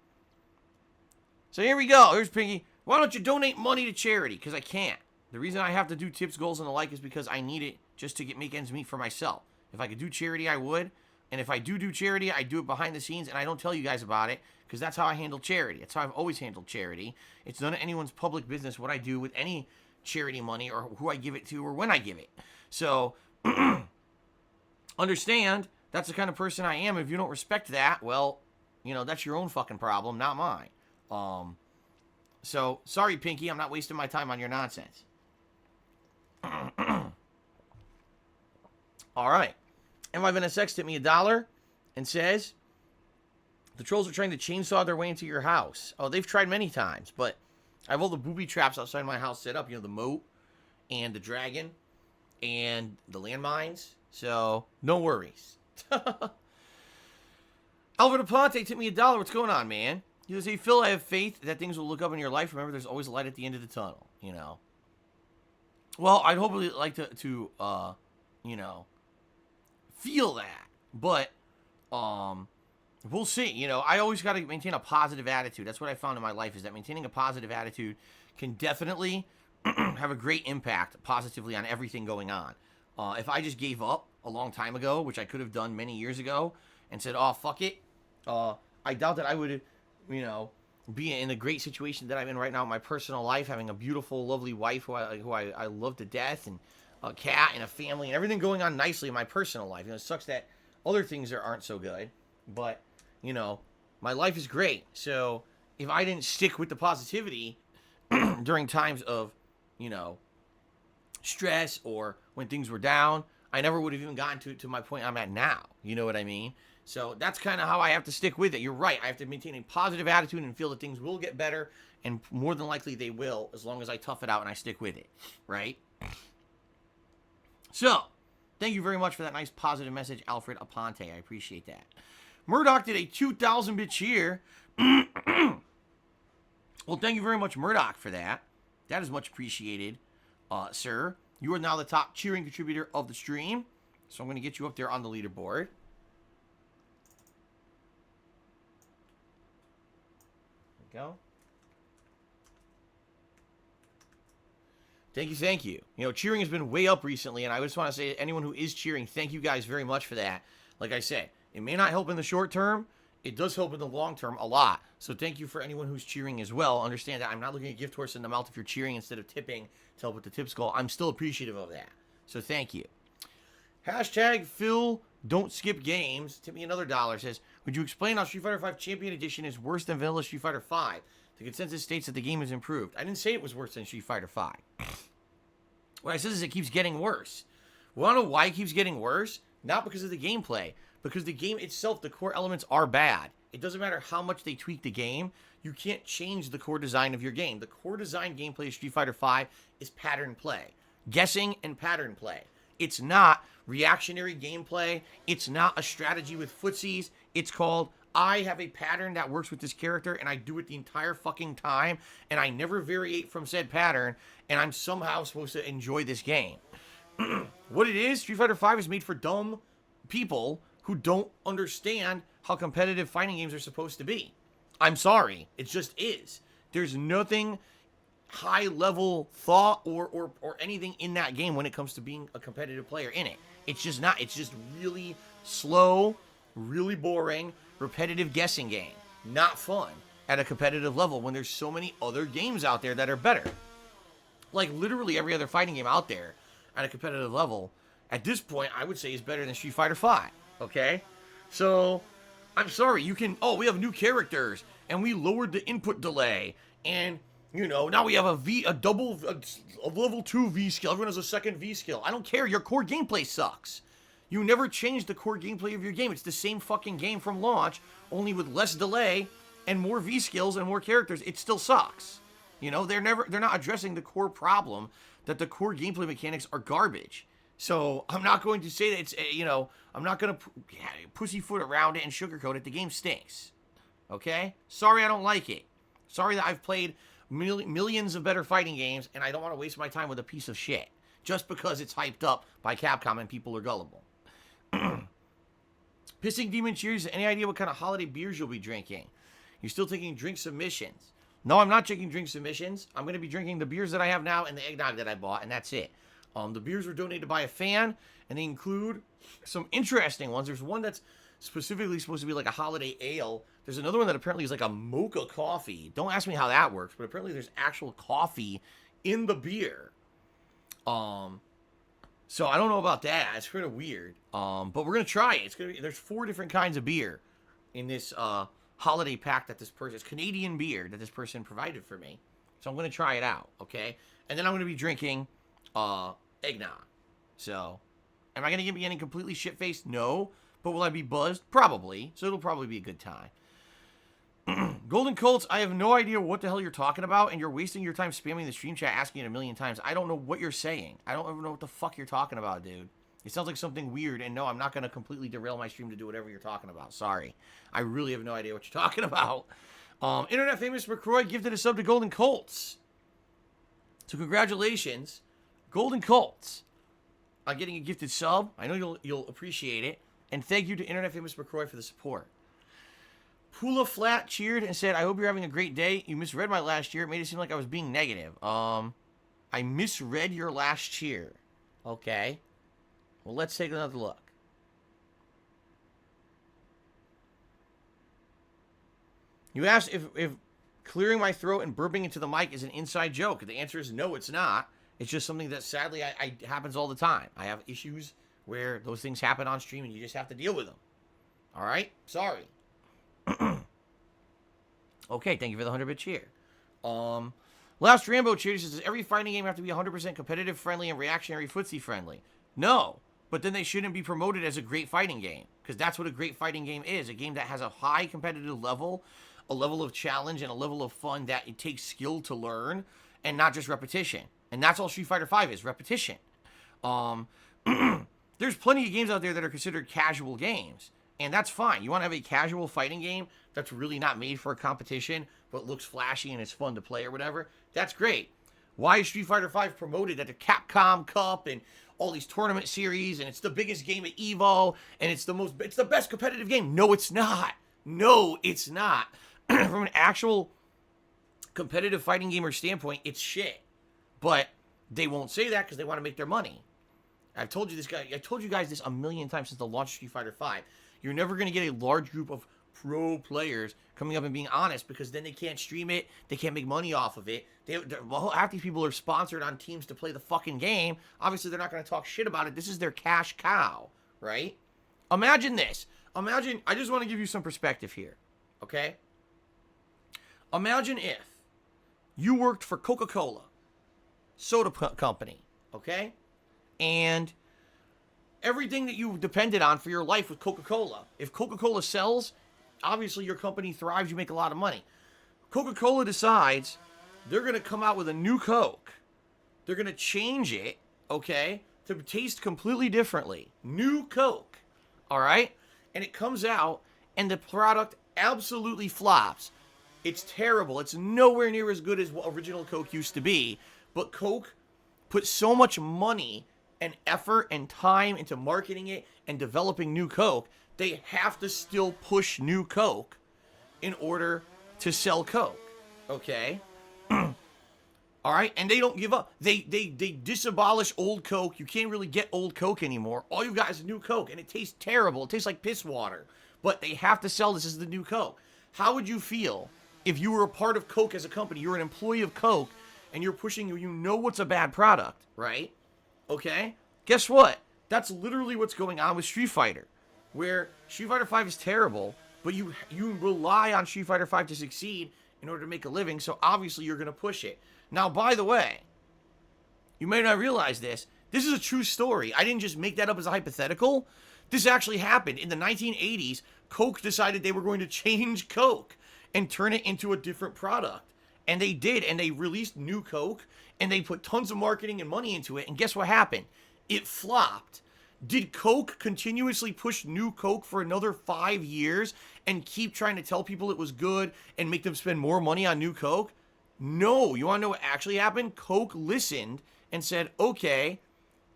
So here we go. Here's Pinky. Why don't you donate money to charity? Because I can't. The reason I have to do tips, goals, and the like is because I need it just to make ends meet for myself. If I could do charity, I would. And if I do charity, I do it behind the scenes, and I don't tell you guys about it because that's how I handle charity. That's how I've always handled charity. It's none of anyone's public business what I do with any charity money or who I give it to or when I give it. So understand that's the kind of person I am. If you don't respect that, well, you know, that's your own fucking problem, not mine. So sorry, Pinky, I'm not wasting my time on your nonsense. All right. MIVNSX tipped me $1 and says, the trolls are trying to chainsaw their way into your house. Oh, they've tried many times, but I have all the booby traps outside my house set up. You know, the moat and the dragon and the landmines. So, no worries. Alvin Aponte tipped me $1. What's going on, man? He says, hey, Phil, I have faith that things will look up in your life. Remember, there's always a light at the end of the tunnel, you know. Well, I'd hopefully like to you know, feel that. But, we'll see. You know, I always got to maintain a positive attitude. That's what I found in my life, is that maintaining a positive attitude can definitely have a great impact positively on everything going on. If I just gave up a long time ago, which I could have done many years ago, and said, oh, fuck it, I doubt that I would, you know, be in the great situation that I'm in right now in my personal life, having a beautiful, lovely wife who I love to death, and a cat and a family and everything going on nicely in my personal life. You know, it sucks that other things aren't so good, but, you know, my life is great. So if I didn't stick with the positivity during times of, you know, stress or when things were down, I never would have even gotten to my point I'm at now. You know what I mean? So that's kind of how I have to stick with it. You're right. I have to maintain a positive attitude and feel that things will get better, and more than likely they will, as long as I tough it out and I stick with it, right? So, thank you very much for that nice positive message, Alfred Aponte. I appreciate that. Murdoch did a 2,000-bit cheer. Well, thank you very much, Murdoch, for that. That is much appreciated, sir. You are now the top cheering contributor of the stream, so I'm going to get you up there on the leaderboard. Go. Thank you. You know, cheering has been way up recently, and I just want to say to anyone who is cheering, thank you guys very much for that. Like I said, it may not help in the short term. It does help in the long term a lot. So thank you for anyone who's cheering as well. Understand that I'm not looking at gift horse in the mouth if you're cheering instead of tipping to help with the tips goal. I'm still appreciative of that. So thank you. Hashtag Phil Don't Skip Games. Tip me another $1. Says, would you explain how Street Fighter V Champion Edition is worse than vanilla Street Fighter V? The consensus states that the game is improved. I didn't say it was worse than Street Fighter V. What I said is it keeps getting worse. Want to know why it keeps getting worse? Not because of the gameplay. Because the game itself, the core elements are bad. It doesn't matter how much they tweak the game. You can't change the core design of your game. The core design gameplay of Street Fighter V is pattern play. Guessing and pattern play. It's not reactionary gameplay. It's not a strategy with footsies. It's called, I have a pattern that works with this character, and I do it the entire fucking time, and I never variate from said pattern, and I'm somehow supposed to enjoy this game. What it is, Street Fighter V is made for dumb people who don't understand how competitive fighting games are supposed to be. I'm sorry. It just is. There's nothing high-level thought or anything in that game when it comes to being a competitive player in it. It's just not. It's just really slow, really boring, repetitive guessing game. Not fun at a competitive level when there's so many other games out there that are better. Like, literally every other fighting game out there at a competitive level, at this point, I would say is better than Street Fighter V. Okay? So, I'm sorry, you can, oh, we have new characters, and we lowered the input delay, and you know, now we have a level 2 V skill. Everyone has a second V skill. I don't care. Your core gameplay sucks. You never changed the core gameplay of your game. It's the same fucking game from launch, only with less delay and more V skills and more characters. It still sucks. You know, they're not addressing the core problem that the core gameplay mechanics are garbage. So I'm not going to say that it's, you know, I'm not going to pussyfoot around it and sugarcoat it. The game stinks. Okay? Sorry I don't like it. Sorry that I've played millions of better fighting games and I don't want to waste my time with a piece of shit just because it's hyped up by Capcom and people are gullible. Pissing Demon Cheers, any idea what kind of holiday beers you'll be drinking? You're still taking drink submissions. No, I'm not taking drink submissions. I'm going to be drinking the beers that I have now and the eggnog that I bought, and that's it. The beers were donated by a fan, and they include some interesting ones. There's one that's specifically supposed to be like a holiday ale. There's another one that apparently is like a mocha coffee. Don't ask me how that works, but apparently there's actual coffee in the beer. So I don't know about that. It's kind of weird. But we're gonna try it. There's 4 different kinds of beer in this holiday pack that this person, it's Canadian beer that this person provided for me. So I'm gonna try it out, okay? And then I'm gonna be drinking eggnog. So, am I gonna be getting completely shit-faced? No. But will I be buzzed? Probably. So it'll probably be a good time. Golden Colts, I have no idea what the hell you're talking about, and you're wasting your time spamming the stream chat asking it a million times. I don't know what you're saying. I don't even know what the fuck you're talking about, dude. It sounds like something weird, and no, I'm not going to completely derail my stream to do whatever you're talking about. Sorry. I really have no idea what you're talking about. Internet famous McCroy gifted a sub to Golden Colts. So congratulations, Golden Colts, on getting a gifted sub. I know you'll appreciate it. And thank you to Internet famous McCroy for the support. Pula Flat cheered and said, I hope you're having a great day. You misread my last cheer. It made it seem like I was being negative. I misread your last cheer. Okay. Well, let's take another look. You asked if clearing my throat and burping into the mic is an inside joke. The answer is no, it's not. It's just something that sadly I happens all the time. I have issues where those things happen on stream and you just have to deal with them. All right? Sorry. Okay, thank you for the 100-bit cheer. Last Rambo cheer says, does every fighting game have to be 100% competitive friendly and reactionary footsie friendly? No, but then they shouldn't be promoted as a great fighting game, because that's what a great fighting game is, a game that has a high competitive level, a level of challenge, and a level of fun that it takes skill to learn, and not just repetition. And that's all Street Fighter V is, repetition. There's plenty of games out there that are considered casual games, and that's fine. You want to have a casual fighting game that's really not made for a competition, but looks flashy and it's fun to play or whatever, that's great. Why is Street Fighter V promoted at the Capcom Cup and all these tournament series, and it's the biggest game at EVO, and it's the best competitive game? No, it's not. No, it's not. From an actual competitive fighting gamer standpoint, it's shit. But they won't say that because they want to make their money. I told you guys this a million times since the launch of Street Fighter V. You're never going to get a large group of pro players coming up and being honest, because then they can't stream it, they can't make money off of it. Half these people are sponsored on teams to play the fucking game. Obviously, they're not going to talk shit about it. This is their cash cow, right? Imagine this. I just want to give you some perspective here, okay? Imagine if you worked for Coca-Cola, soda company, okay? And everything that you depended on for your life with Coca-Cola. If Coca-Cola sells, obviously your company thrives, you make a lot of money. Coca-Cola decides they're going to come out with a new Coke. They're going to change it, okay, to taste completely differently. New Coke, all right? And it comes out, and the product absolutely flops. It's terrible. It's nowhere near as good as what original Coke used to be. But Coke put so much money and effort and time into marketing it and developing new Coke, they have to still push new Coke in order to sell Coke, okay? All right, and they don't give up. They disabolish old Coke. You can't really get old Coke anymore. All you've got is new Coke, and it tastes terrible. It tastes like piss water, but they have to sell this as the new Coke. How would you feel if you were a part of Coke as a company? You're an employee of Coke, and you're pushing, you know what's a bad product, right? Okay? Guess what? That's literally what's going on with Street Fighter, where Street Fighter V is terrible, but you rely on Street Fighter V to succeed in order to make a living, so obviously you're going to push it. Now, by the way, you may not realize this. This is a true story. I didn't just make that up as a hypothetical. This actually happened. In the 1980s, Coke decided they were going to change Coke and turn it into a different product. And they did, and they released new Coke, and they put tons of marketing and money into it, and guess what happened? It flopped. Did Coke continuously push new Coke for another 5 years and keep trying to tell people it was good and make them spend more money on new Coke? No. You want to know what actually happened? Coke listened and said, okay,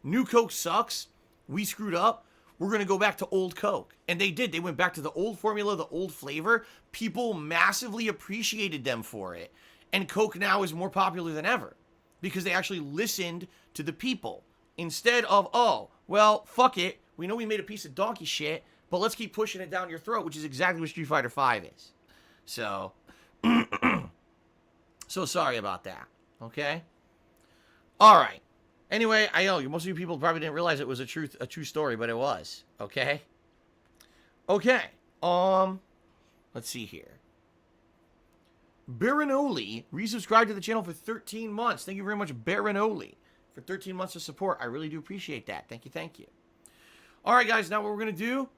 new Coke sucks. We screwed up. We're going to go back to old Coke. And they did. They went back to the old formula, the old flavor. People massively appreciated them for it. And Coke now is more popular than ever because they actually listened to the people instead of, oh, well, fuck it. We know we made a piece of donkey shit, but let's keep pushing it down your throat, which is exactly what Street Fighter V is. So, so sorry about that. Okay? All right. Anyway, I know most of you people probably didn't realize it was a true story, but it was. Okay? Okay. Let's see here. Baronoli resubscribed to the channel for 13 months. Thank you very much, Baronoli, for 13 months of support. I really do appreciate that. Thank you, thank you. All right, guys, now what we're going to do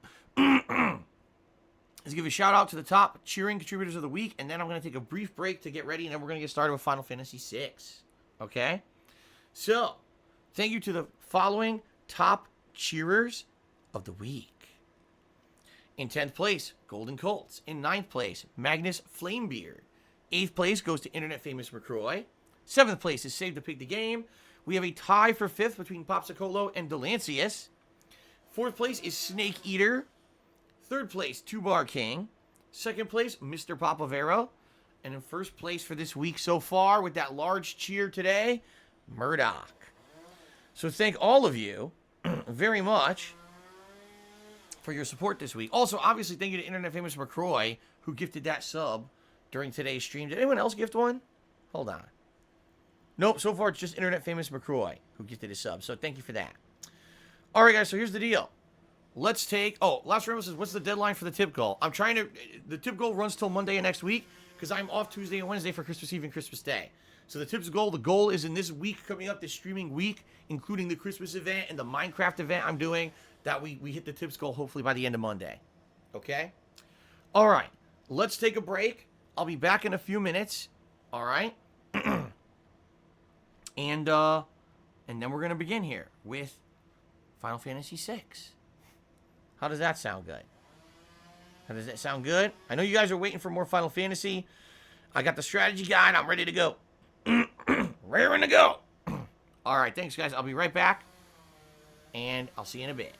is give a shout-out to the top cheering contributors of the week, and then I'm going to take a brief break to get ready, and then we're going to get started with Final Fantasy VI. Okay? So, thank you to the following top cheerers of the week. In 10th place, Golden Colts. In 9th place, Magnus Flamebeard. 8th place goes to Internet Famous McCroy. 7th place is Save the Pig the Game. We have a tie for 5th between Popsicolo and Delancius. 4th place is Snake Eater. 3rd place, Two Bar King. 2nd place, Mr. Papavero. And in 1st place for this week so far, with that large cheer today, Murdoch. So thank all of you very much for your support this week. Also, obviously, thank you to Internet Famous McCroy, who gifted that sub during today's stream. Did anyone else gift one? Hold on. Nope, so far it's just Internet Famous McCroy who gifted a sub. So thank you for that. All right, guys, so here's the deal. Let's take... Oh, Last Rambo says, what's the deadline for the tip goal? I'm trying to... The tip goal runs till Monday of next week because I'm off Tuesday and Wednesday for Christmas Eve and Christmas Day. So the tips goal, the goal is in this week coming up, this streaming week, including the Christmas event and the Minecraft event I'm doing, that we hit the tips goal hopefully by the end of Monday. Okay? All right. Let's take a break. I'll be back in a few minutes. All right? And then we're going to begin here with Final Fantasy VI. How does that sound good? How does that sound good? I know you guys are waiting for more Final Fantasy. I got the strategy guide. I'm ready to go. Raring to go. All right, thanks, guys. I'll be right back, and I'll see you in a bit.